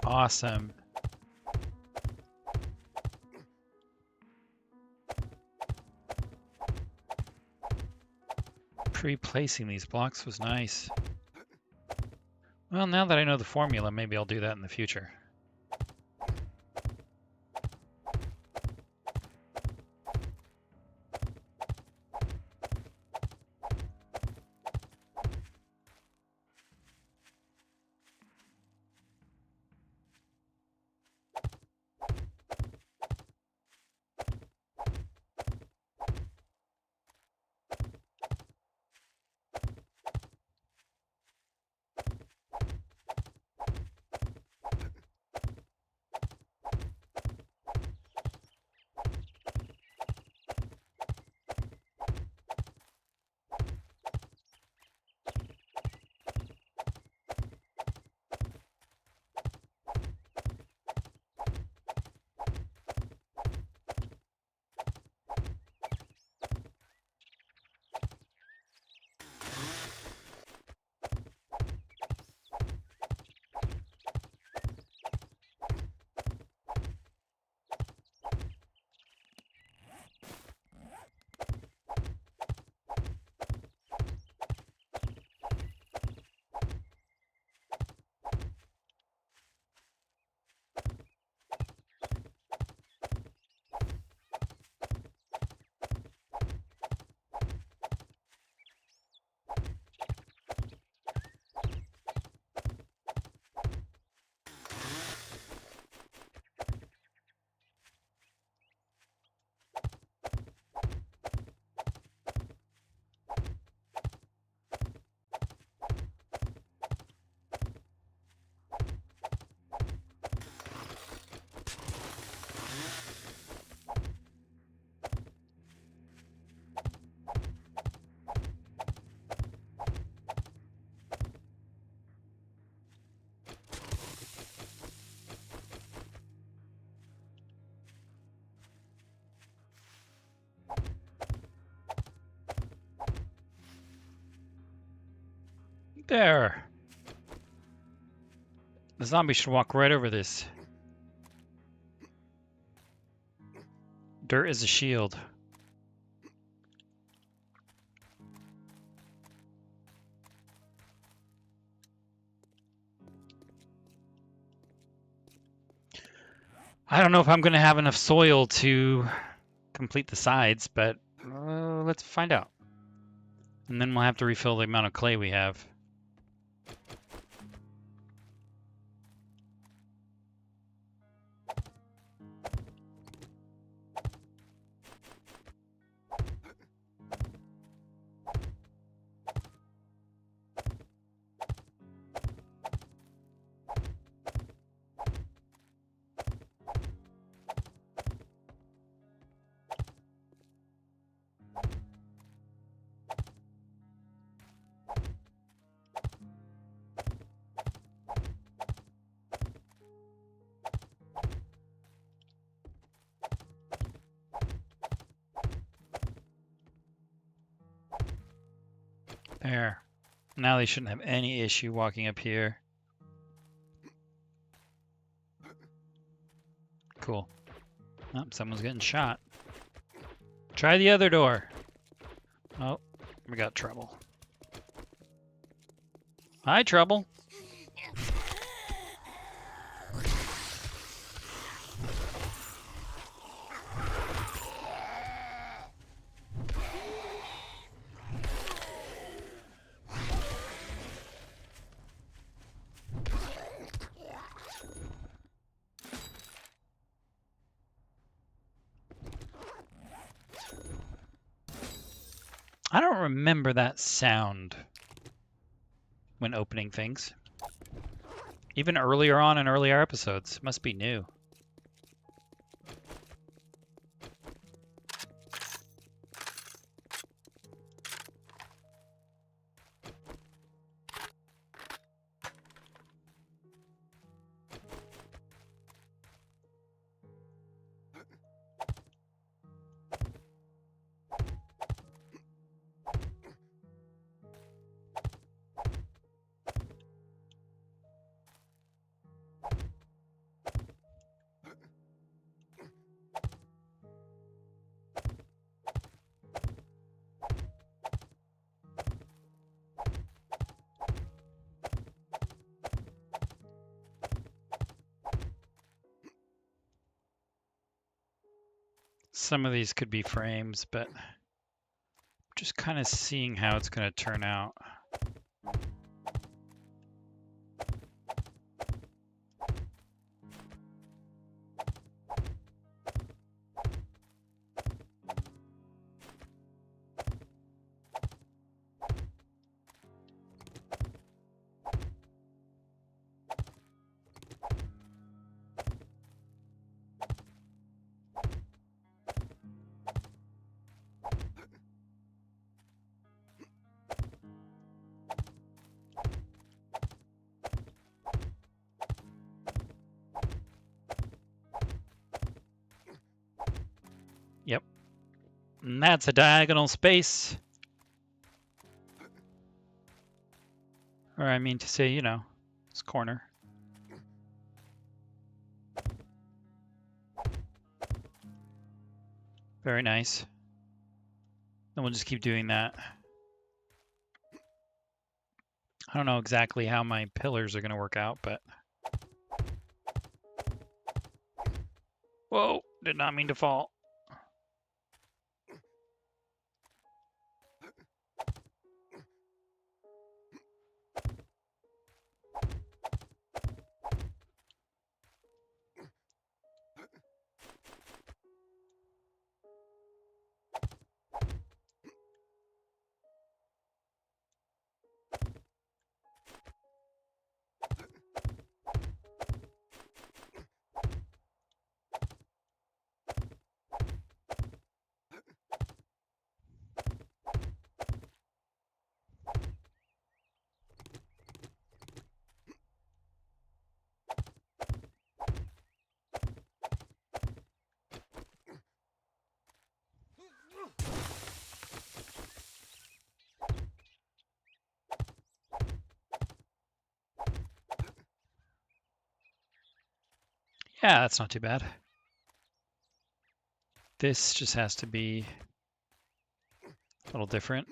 Awesome. Pre-placing these blocks was nice. Well, now that I know the formula, maybe I'll do that in the future. There. The zombie should walk right over this. Dirt is a shield. I don't know if I'm going to have enough soil to complete the sides, but let's find out. And then we'll have to refill the amount of clay we have. There. Now they shouldn't have any issue walking up here. Cool. Oh, someone's getting shot. Try the other door. Oh, we got trouble. Hi, trouble. I don't remember that sound when opening things. Even earlier on in earlier episodes. Must be new. Some of these could be frames, but just kind of seeing how it's going to turn out. Yep. And that's a diagonal space. Or I mean to say, you know, this corner. Very nice. Then we'll just keep doing that. I don't know exactly how my pillars are going to work out, but... Whoa! Did not mean to fall. Yeah, that's not too bad. This just has to be a little different.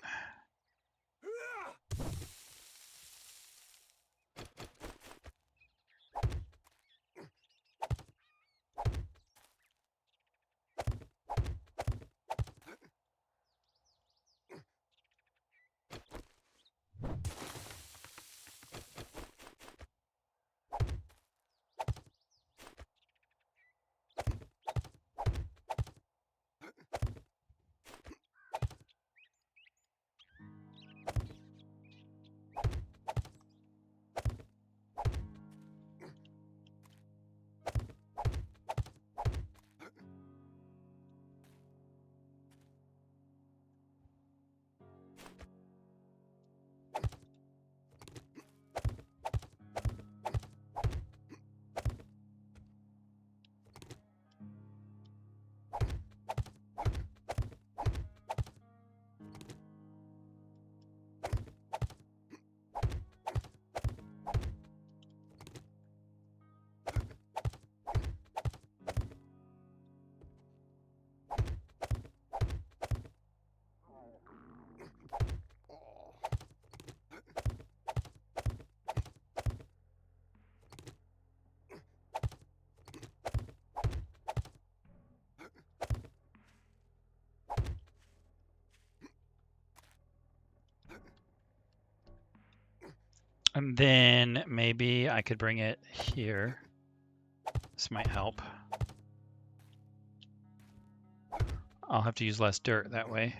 And then maybe I could bring it here. This might help. I'll have to use less dirt that way.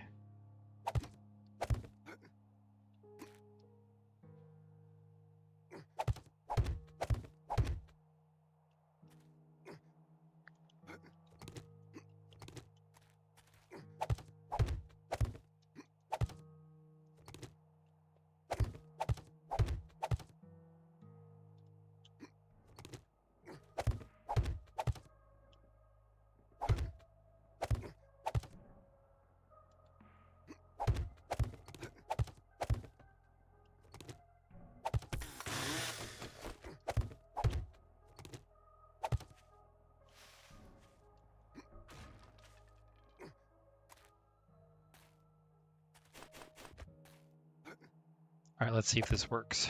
All right, let's see if this works.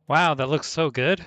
Wow, that looks so good.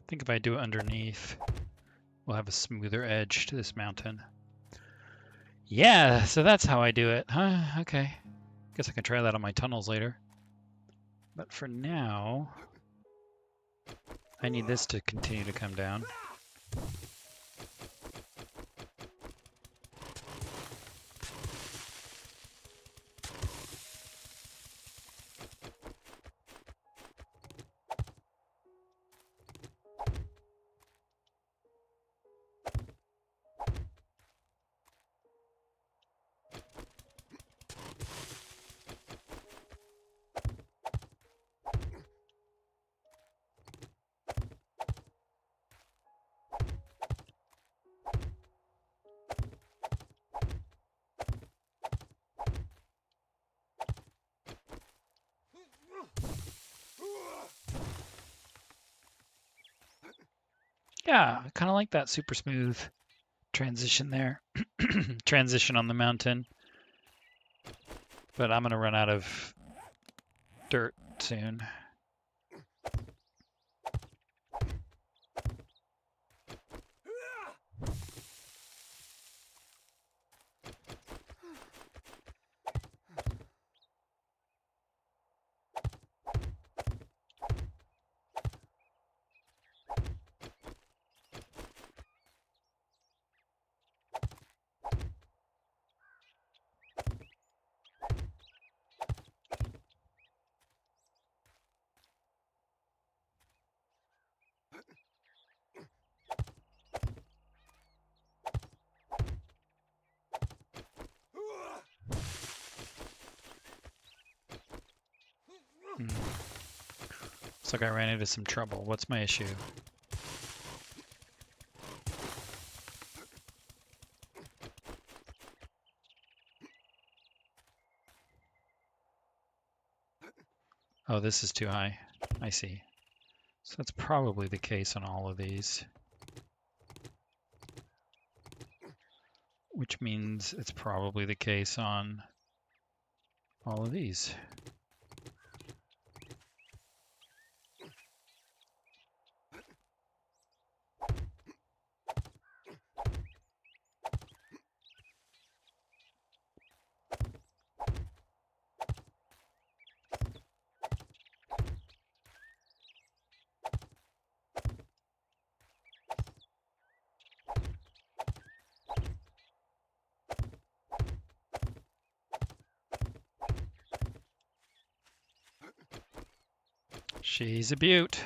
I think if I do it underneath, we'll have a smoother edge to this mountain. Yeah, so that's how I do it. Huh, okay. Guess I can try that on my tunnels later. But for now, I need this to continue to come down. Yeah, I kind of like that super smooth transition there. Transition on the mountain. But I'm going to run out of dirt soon. Looks like I ran into some trouble. What's my issue? Oh, this is too high. I see. So that's probably the case on all of these. Which means it's probably the case on all of these. She's a beaut.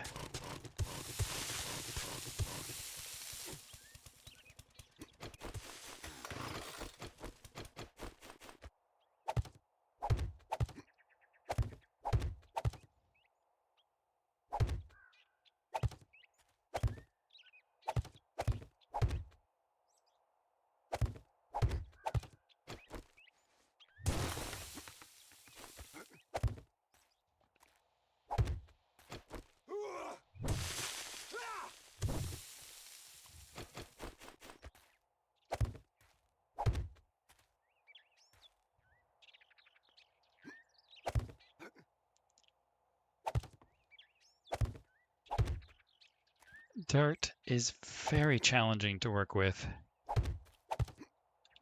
Dirt is very challenging to work with.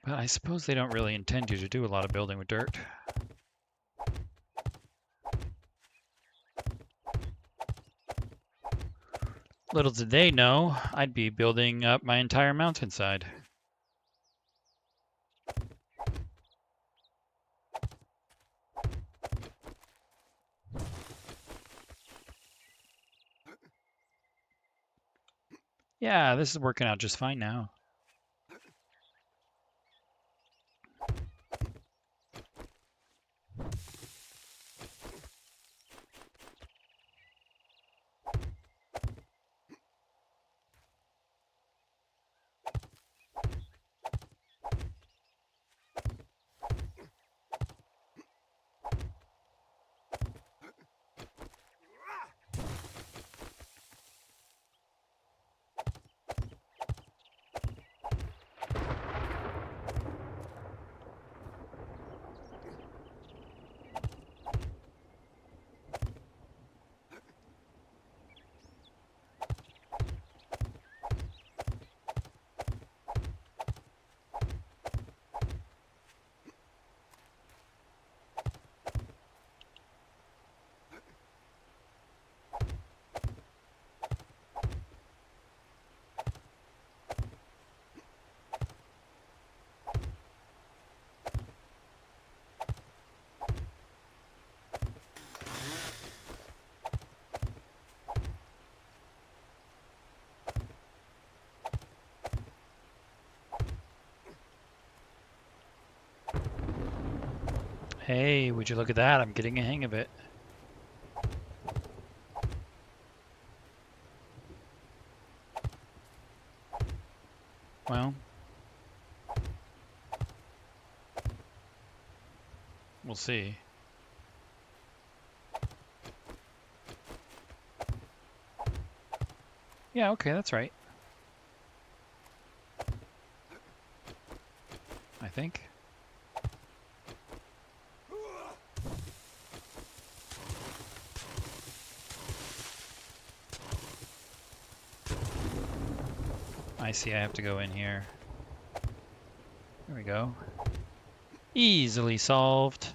But I suppose they don't really intend you to do a lot of building with dirt. Little did they know, I'd be building up my entire mountainside. Yeah, this is working out just fine now. Hey, would you look at that? I'm getting a hang of it. Well, we'll see. Yeah, okay, that's right. think. I see I have to go in here. There we go. Easily solved.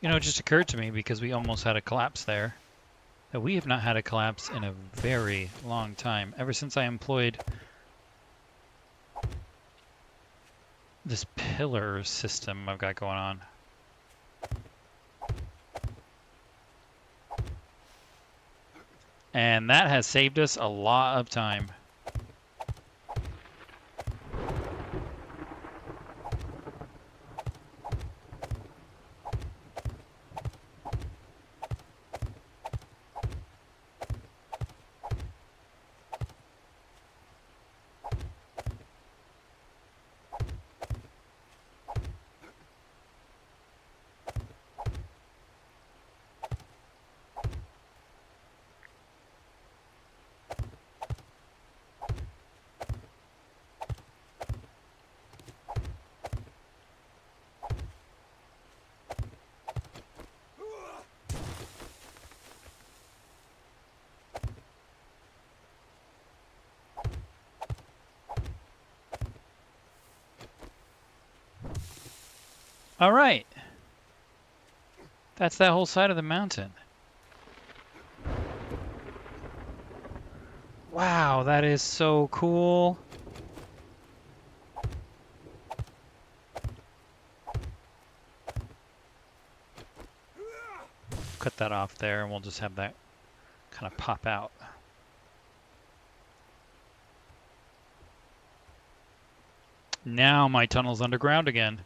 You know, it just occurred to me because we almost had a collapse there, that we have not had a collapse in a very long time. Ever since I employed this pillar system I've got going on. And that has saved us a lot of time. All right. That's that whole side of the mountain. Wow, that is so cool. Cut that off there and we'll just have that kind of pop out. Now my tunnel's underground again.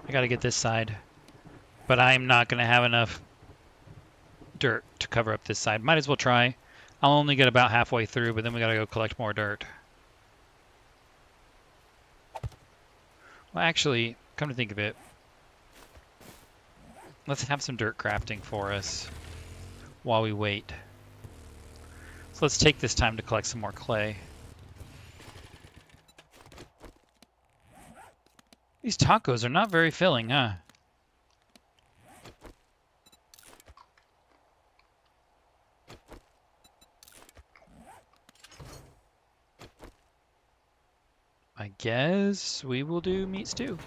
I gotta get this side, but I'm not gonna have enough dirt to cover up this side. Might as well try. I'll only get about halfway through, but then we gotta go collect more dirt. Well, actually, come to think of it, let's have some dirt crafting for us while we wait. So let's take this time to collect some more clay. These tacos are not very filling, huh? I guess we will do meat stew.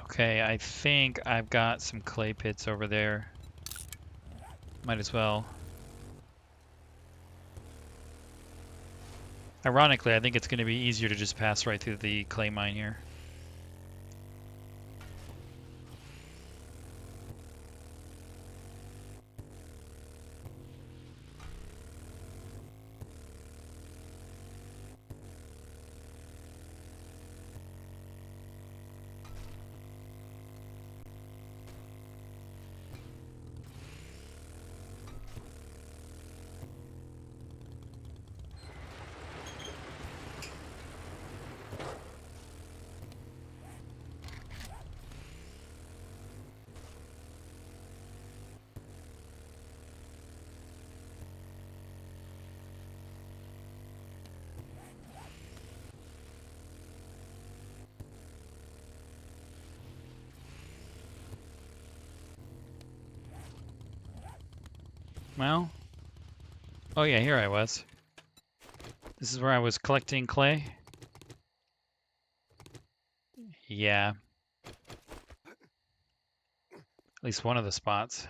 Okay, I think I've got some clay pits over there. Might as well. Ironically, I think it's going to be easier to just pass right through the clay mine here. Well, oh yeah, here I was. This is where I was collecting clay. Yeah. At least one of the spots.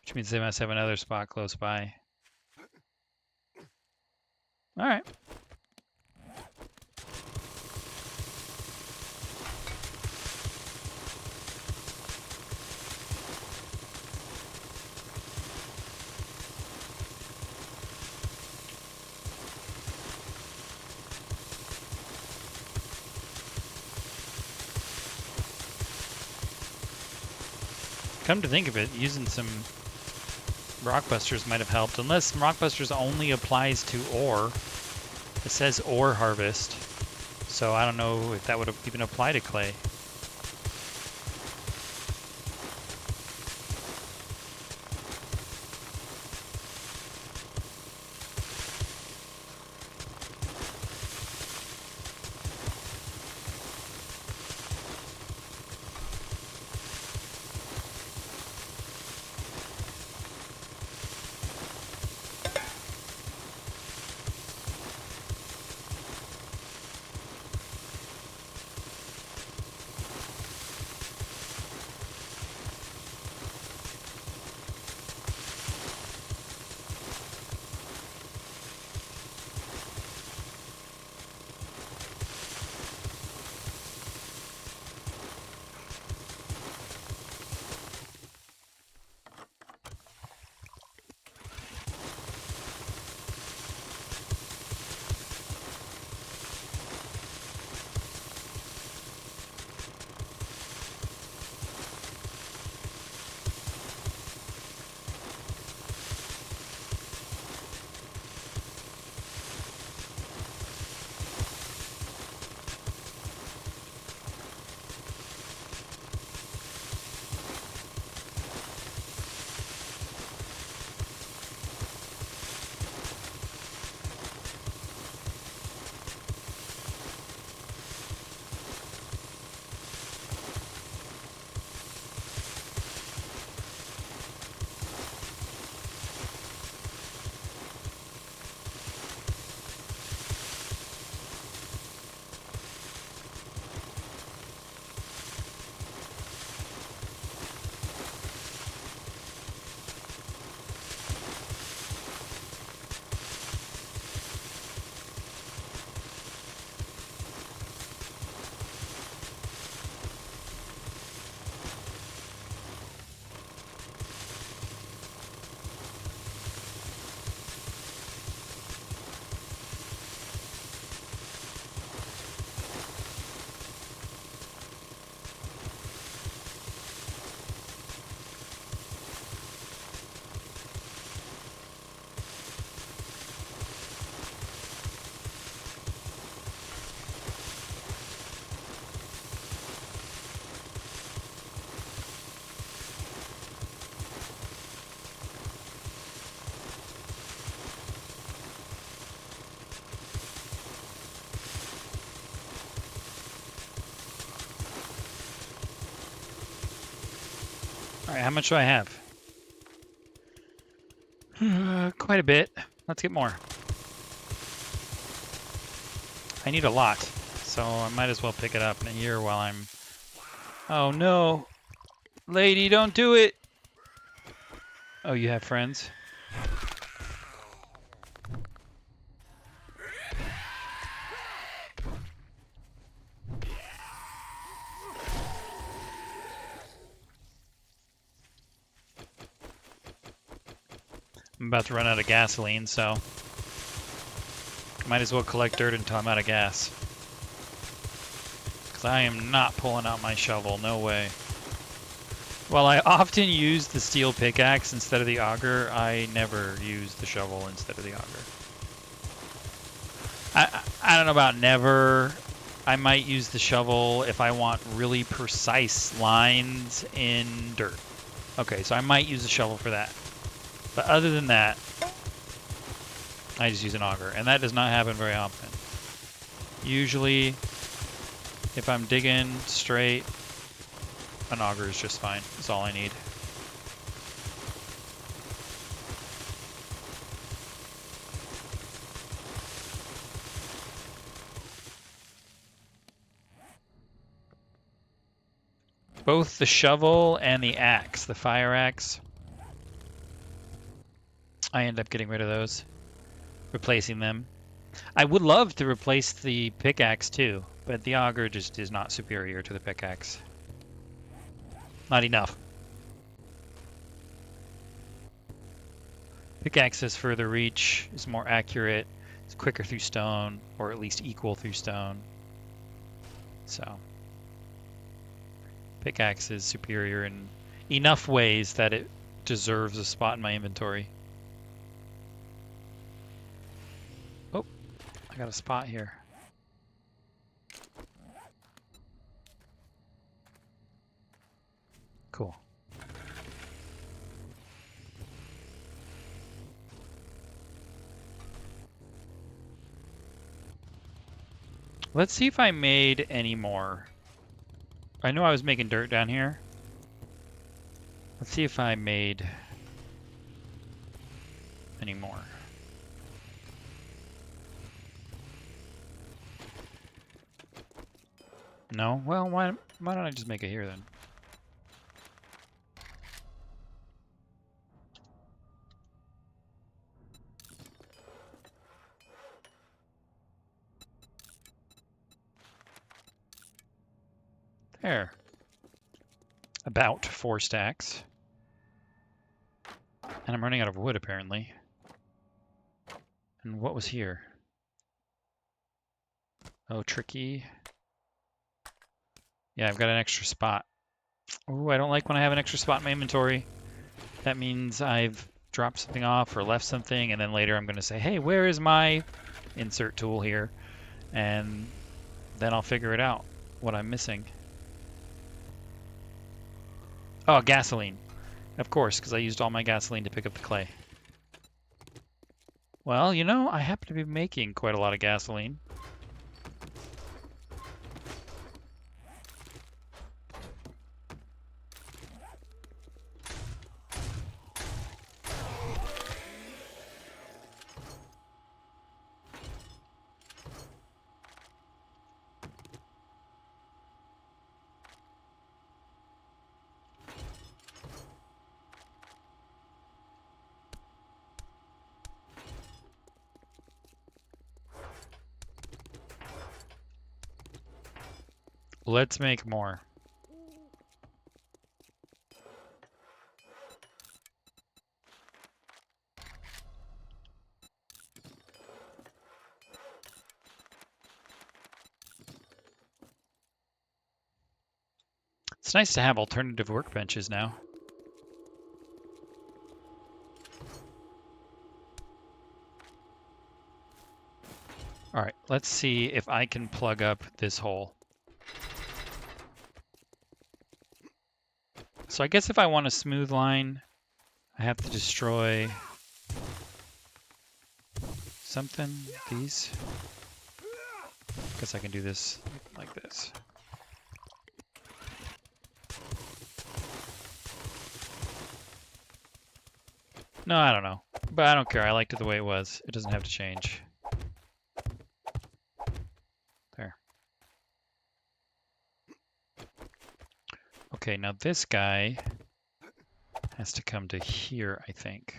Which means they must have another spot close by. Alright. Come to think of it, using some rockbusters might have helped, unless rockbusters only applies to ore. It says ore harvest, so I don't know if that would even apply to clay. Alright, how much do I have? Quite a bit. Let's get more. I need a lot, so I might as well pick it up in here while I'm... Oh no! Lady, don't do it! Oh, you have friends? I'm about to run out of gasoline, so might as well collect dirt until I'm out of gas. Because I am not pulling out my shovel, no way. While I often use the steel pickaxe instead of the auger, I never use the shovel instead of the auger. I don't know about never. I might use the shovel if I want really precise lines in dirt. Okay, so I might use the shovel for that. But other than that, I just use an auger, and that does not happen very often. Usually, if I'm digging straight, an auger is just fine. That's all I need. Both the shovel and the axe, the fire axe, I end up getting rid of those, replacing them. I would love to replace the pickaxe too, but the auger just is not superior to the pickaxe. Not enough. Pickaxe has further reach, is more accurate, it's quicker through stone, or at least equal through stone. So, pickaxe is superior in enough ways that it deserves a spot in my inventory. Oh, I got a spot here. Cool. Let's see if I made any more. I know I was making dirt down here. Let's see if I made any more. No? Well, why don't I just make it here then? There. About 4 stacks. And I'm running out of wood, apparently. And what was here? Oh, tricky. Yeah, I've got an extra spot. Oh, I don't like when I have an extra spot in my inventory. That means I've dropped something off or left something, and then later I'm going to say, hey, where is my insert tool here? And then I'll figure it out, what I'm missing. Oh, gasoline. Of course, because I used all my gasoline to pick up the clay. Well, you know, I happen to be making quite a lot of gasoline. Let's make more. It's nice to have alternative workbenches now. All right, let's see if I can plug up this hole. So I guess if I want a smooth line, I have to destroy something, these. Guess I can do this like this. No, I don't know. But I don't care. I liked it the way it was. It doesn't have to change. There. Okay, now this guy has to come to here, I think.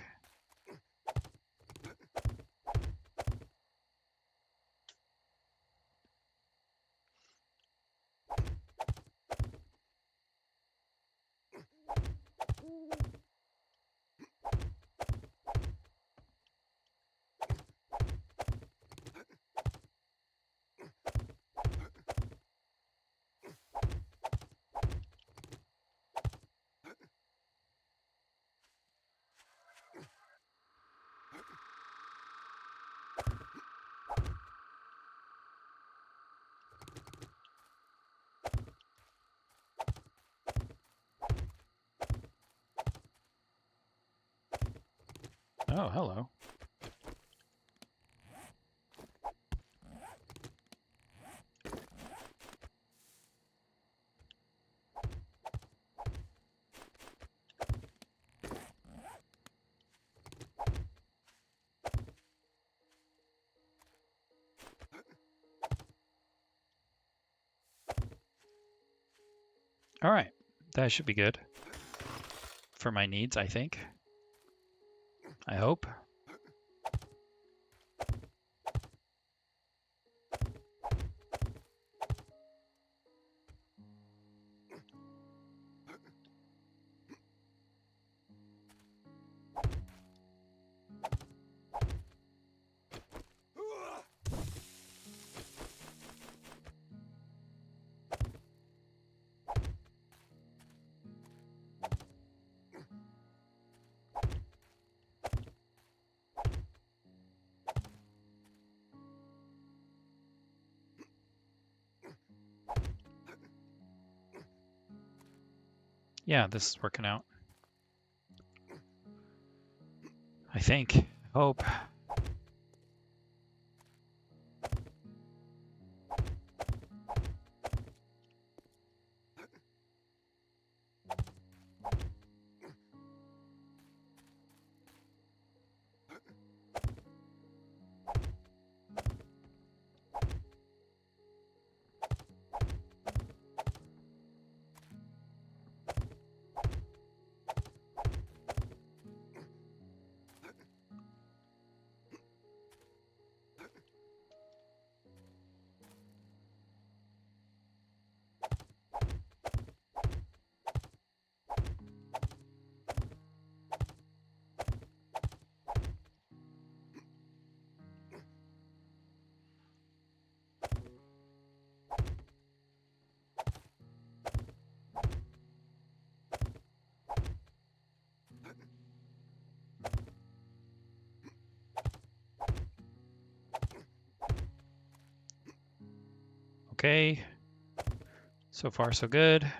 Oh, hello. All right, that should be good for my needs, I think. I hope. Yeah, this is working out. I think. Hope. Okay. So far, so good.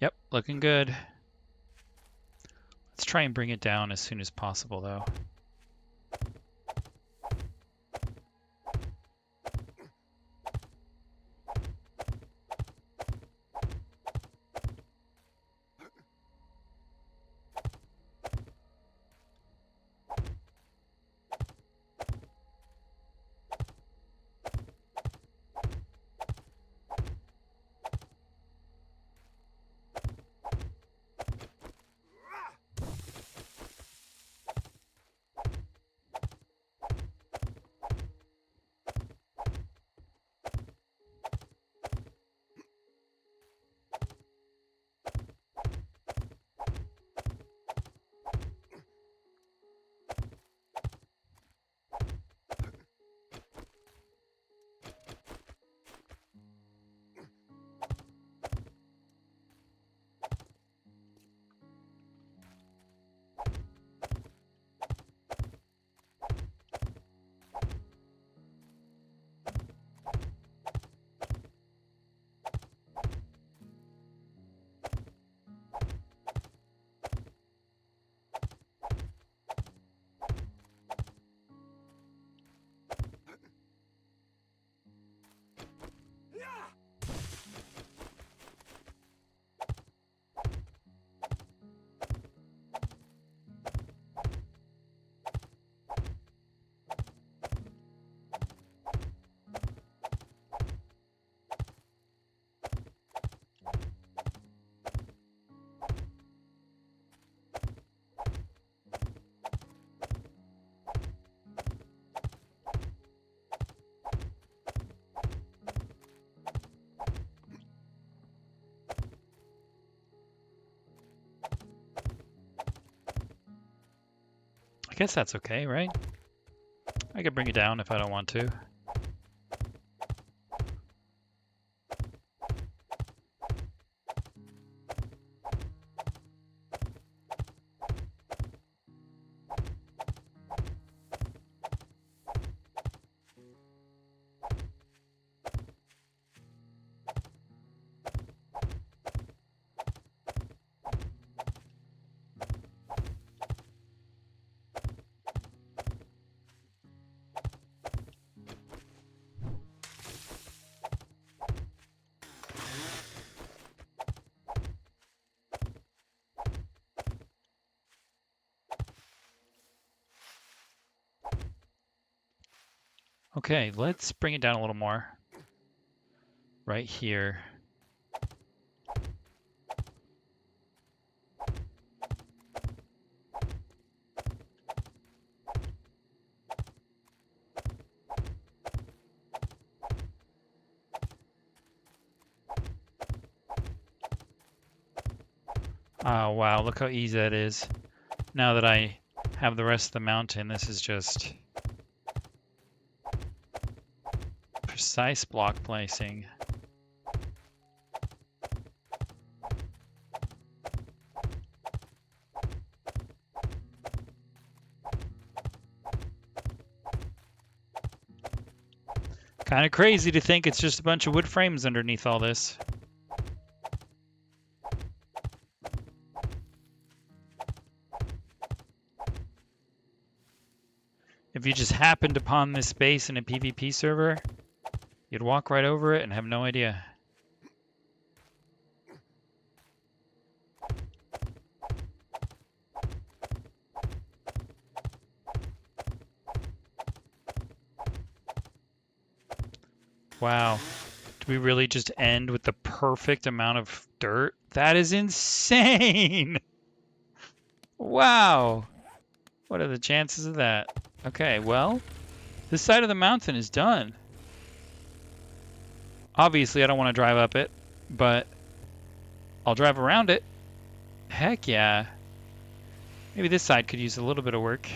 Yep, looking good. Let's try and bring it down as soon as possible, though. guess that's okay, right? I could bring it down if I don't want to. Okay, let's bring it down a little more. Right here. Oh, wow, look how easy that is. Now that I have the rest of the mountain, this is just precise block placing. Kind of crazy to think it's just a bunch of wood frames underneath all this. If you just happened upon this space in a PvP server, you'd walk right over it and have no idea. Wow. Do we really just end with the perfect amount of dirt? That is insane! Wow. What are the chances of that? Okay, well, this side of the mountain is done. Obviously, I don't want to drive up it, but I'll drive around it. Heck yeah. Maybe this side could use a little bit of work,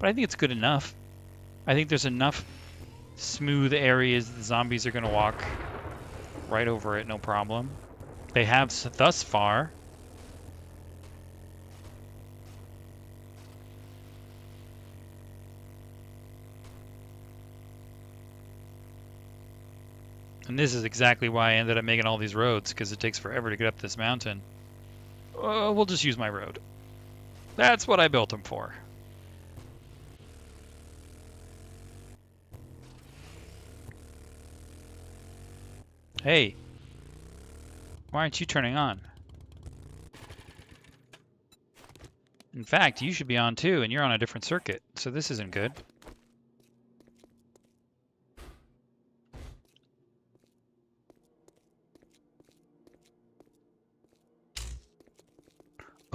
but I think it's good enough. I think there's enough smooth areas the zombies are going to walk right over it, no problem. They have thus far. And this is exactly why I ended up making all these roads, because it takes forever to get up this mountain. We'll just use my road. That's what I built them for. Hey, why aren't you turning on? In fact, you should be on too, and you're on a different circuit, so this isn't good.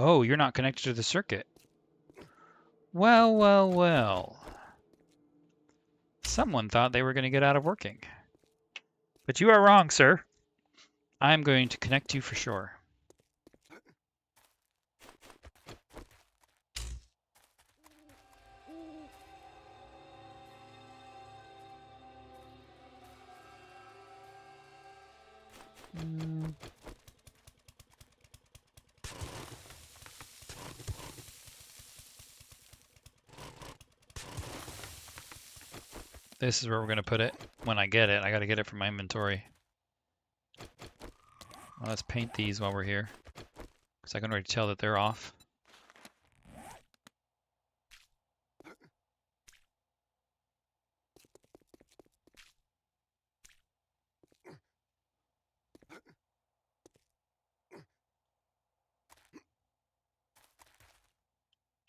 Oh, you're not connected to the circuit. Well, well, well. Someone thought they were going to get out of working. But you are wrong, sir. I'm going to connect you for sure. This is where we're going to put it when I get it. I got to get it from my inventory. Well, let's paint these while we're here, because I can already tell that they're off.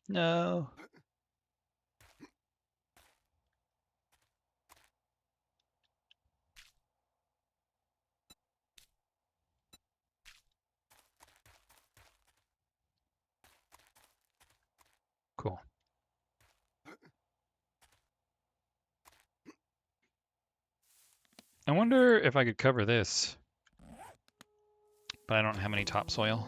No. Cool. I wonder if I could cover this, but I don't have any topsoil.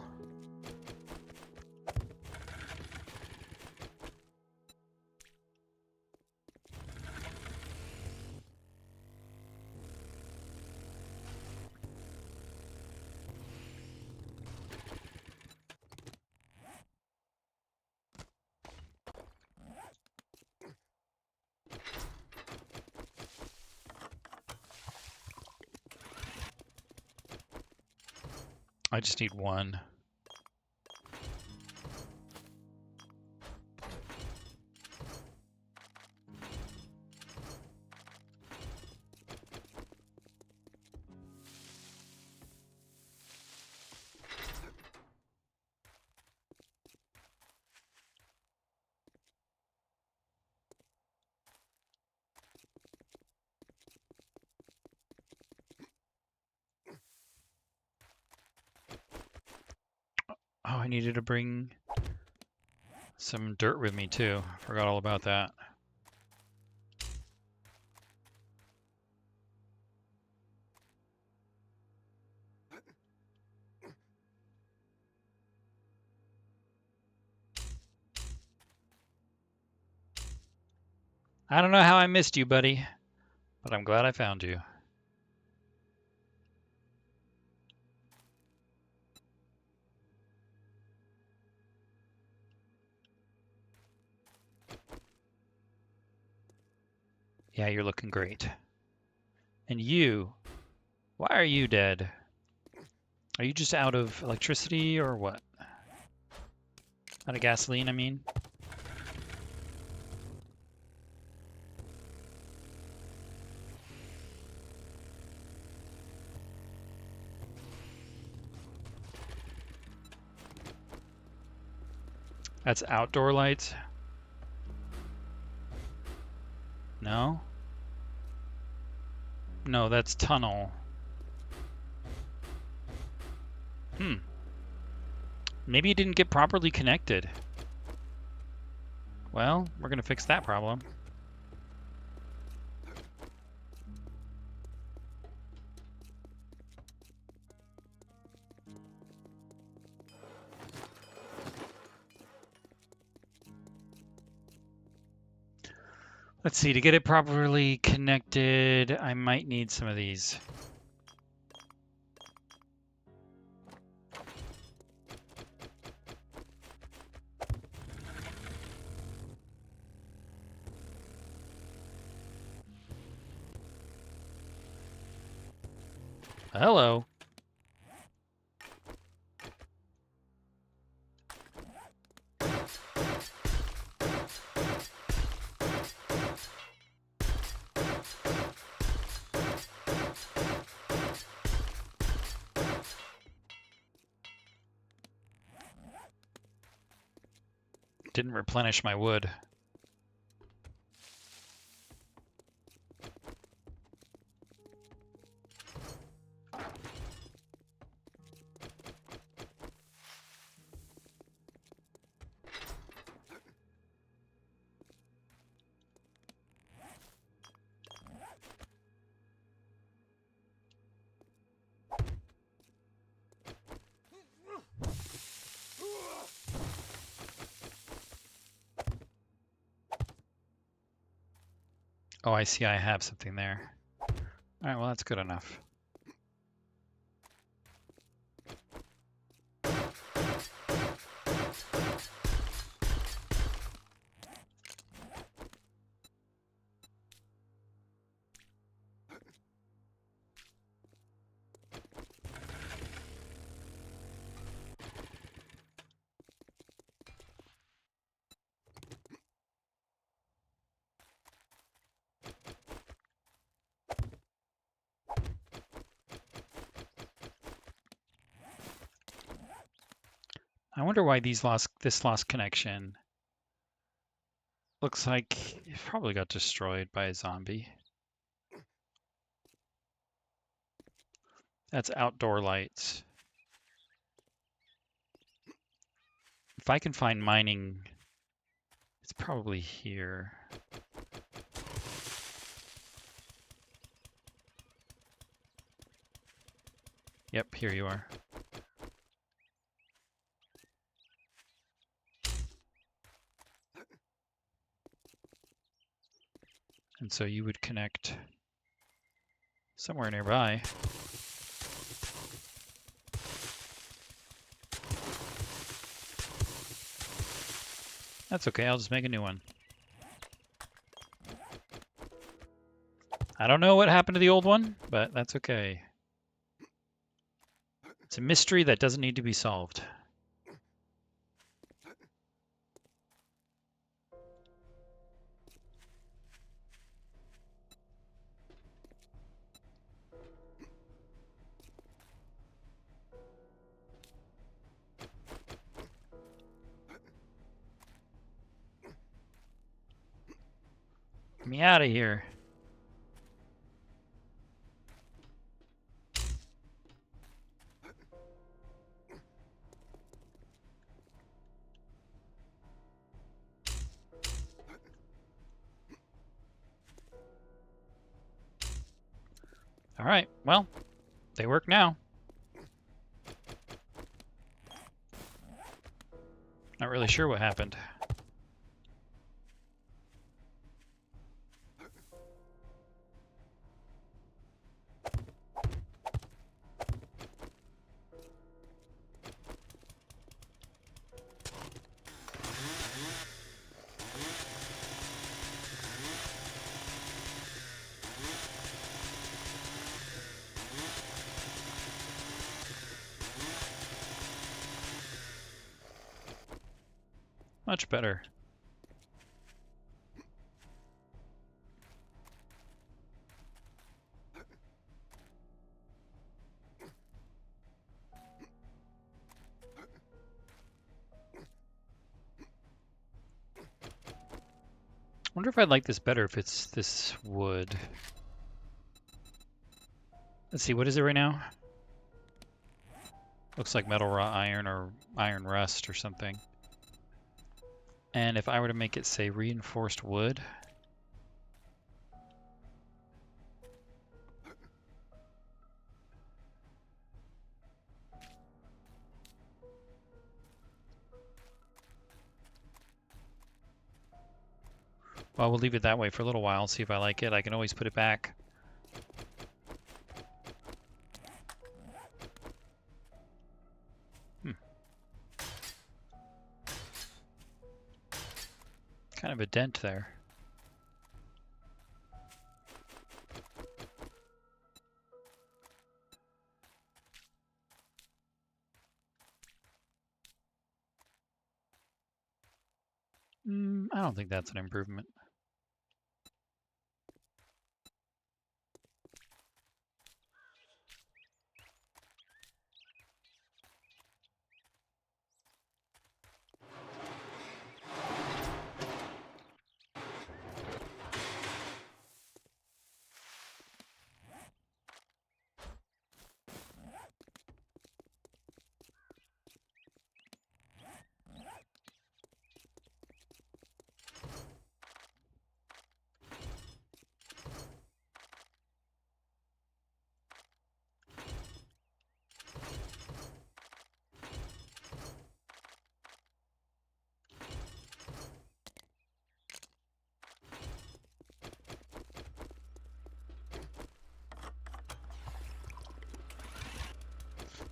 I just need one. Oh, I needed to bring some dirt with me too. Forgot all about that. I don't know how I missed you, buddy, but I'm glad I found you. Yeah, you're looking great. And you, why are you dead? Are you just out of electricity or what? Out of gasoline, I mean? That's outdoor lights? No? No, that's tunnel. Maybe it didn't get properly connected. Well, we're gonna fix that problem. Let's see, to get it properly connected, I might need some of these. Hello. Didn't replenish my wood. Oh, I see I have something there. All right, well, that's good enough. I wonder why this lost connection looks like it probably got destroyed by a zombie. That's outdoor lights. If I can find mining, it's probably here. Yep, here you are. And so you would connect somewhere nearby. That's okay, I'll just make a new one. I don't know what happened to the old one, but that's okay. It's a mystery that doesn't need to be solved. Get me out of here. All right, well, they work now. Not really sure what happened. Much better. Wonder if I'd like this better if it's this wood. Let's see, what is it right now? Looks like metal raw iron or iron rust or something. And if I were to make it say reinforced wood, well, we'll leave it that way for a little while, see if I like it. I can always put it back. Kind of a dent there. I don't think that's an improvement.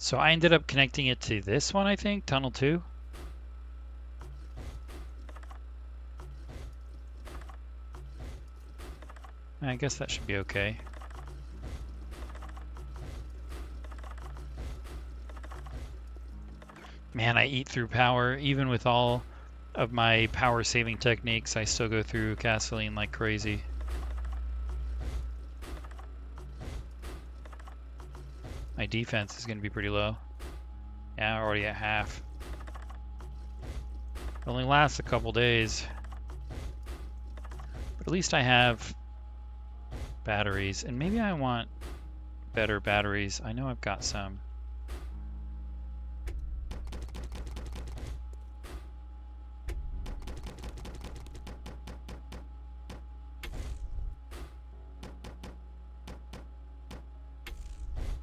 So I ended up connecting it to this one, I think, tunnel 2. I guess that should be okay. Man, I eat through power. Even with all of my power saving techniques, I still go through gasoline like crazy. My defense is going to be pretty low. Yeah, already at half. It only lasts a couple days. But at least I have batteries. And maybe I want better batteries. I know I've got some.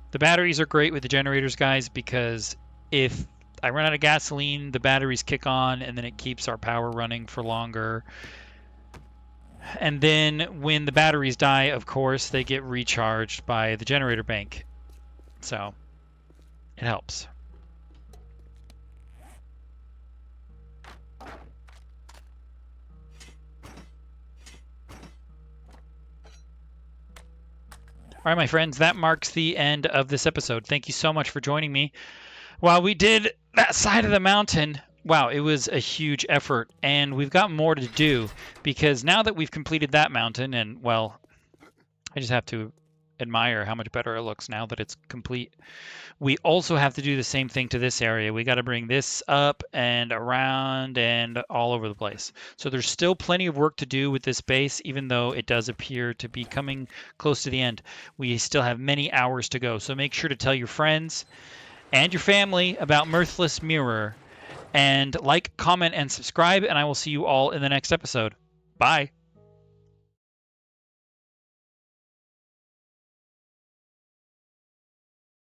The batteries are great with the generators, guys, because if I run out of gasoline, the batteries kick on, and then it keeps our power running for longer. And then when the batteries die, of course, they get recharged by the generator bank. So it helps. All right, my friends, that marks the end of this episode. Thank you so much for joining me. While we did that side of the mountain, wow, it was a huge effort, and we've got more to do because now that we've completed that mountain, and well, I just have to admire how much better it looks now that it's complete. We also have to do the same thing to this area. We got to bring this up and around and all over the place. So there's still plenty of work to do with this base, even though it does appear to be coming close to the end. We still have many hours to go. So make sure to tell your friends and your family about Mirthless Mirror. And like, comment, and subscribe, and I will see you all in the next episode. Bye.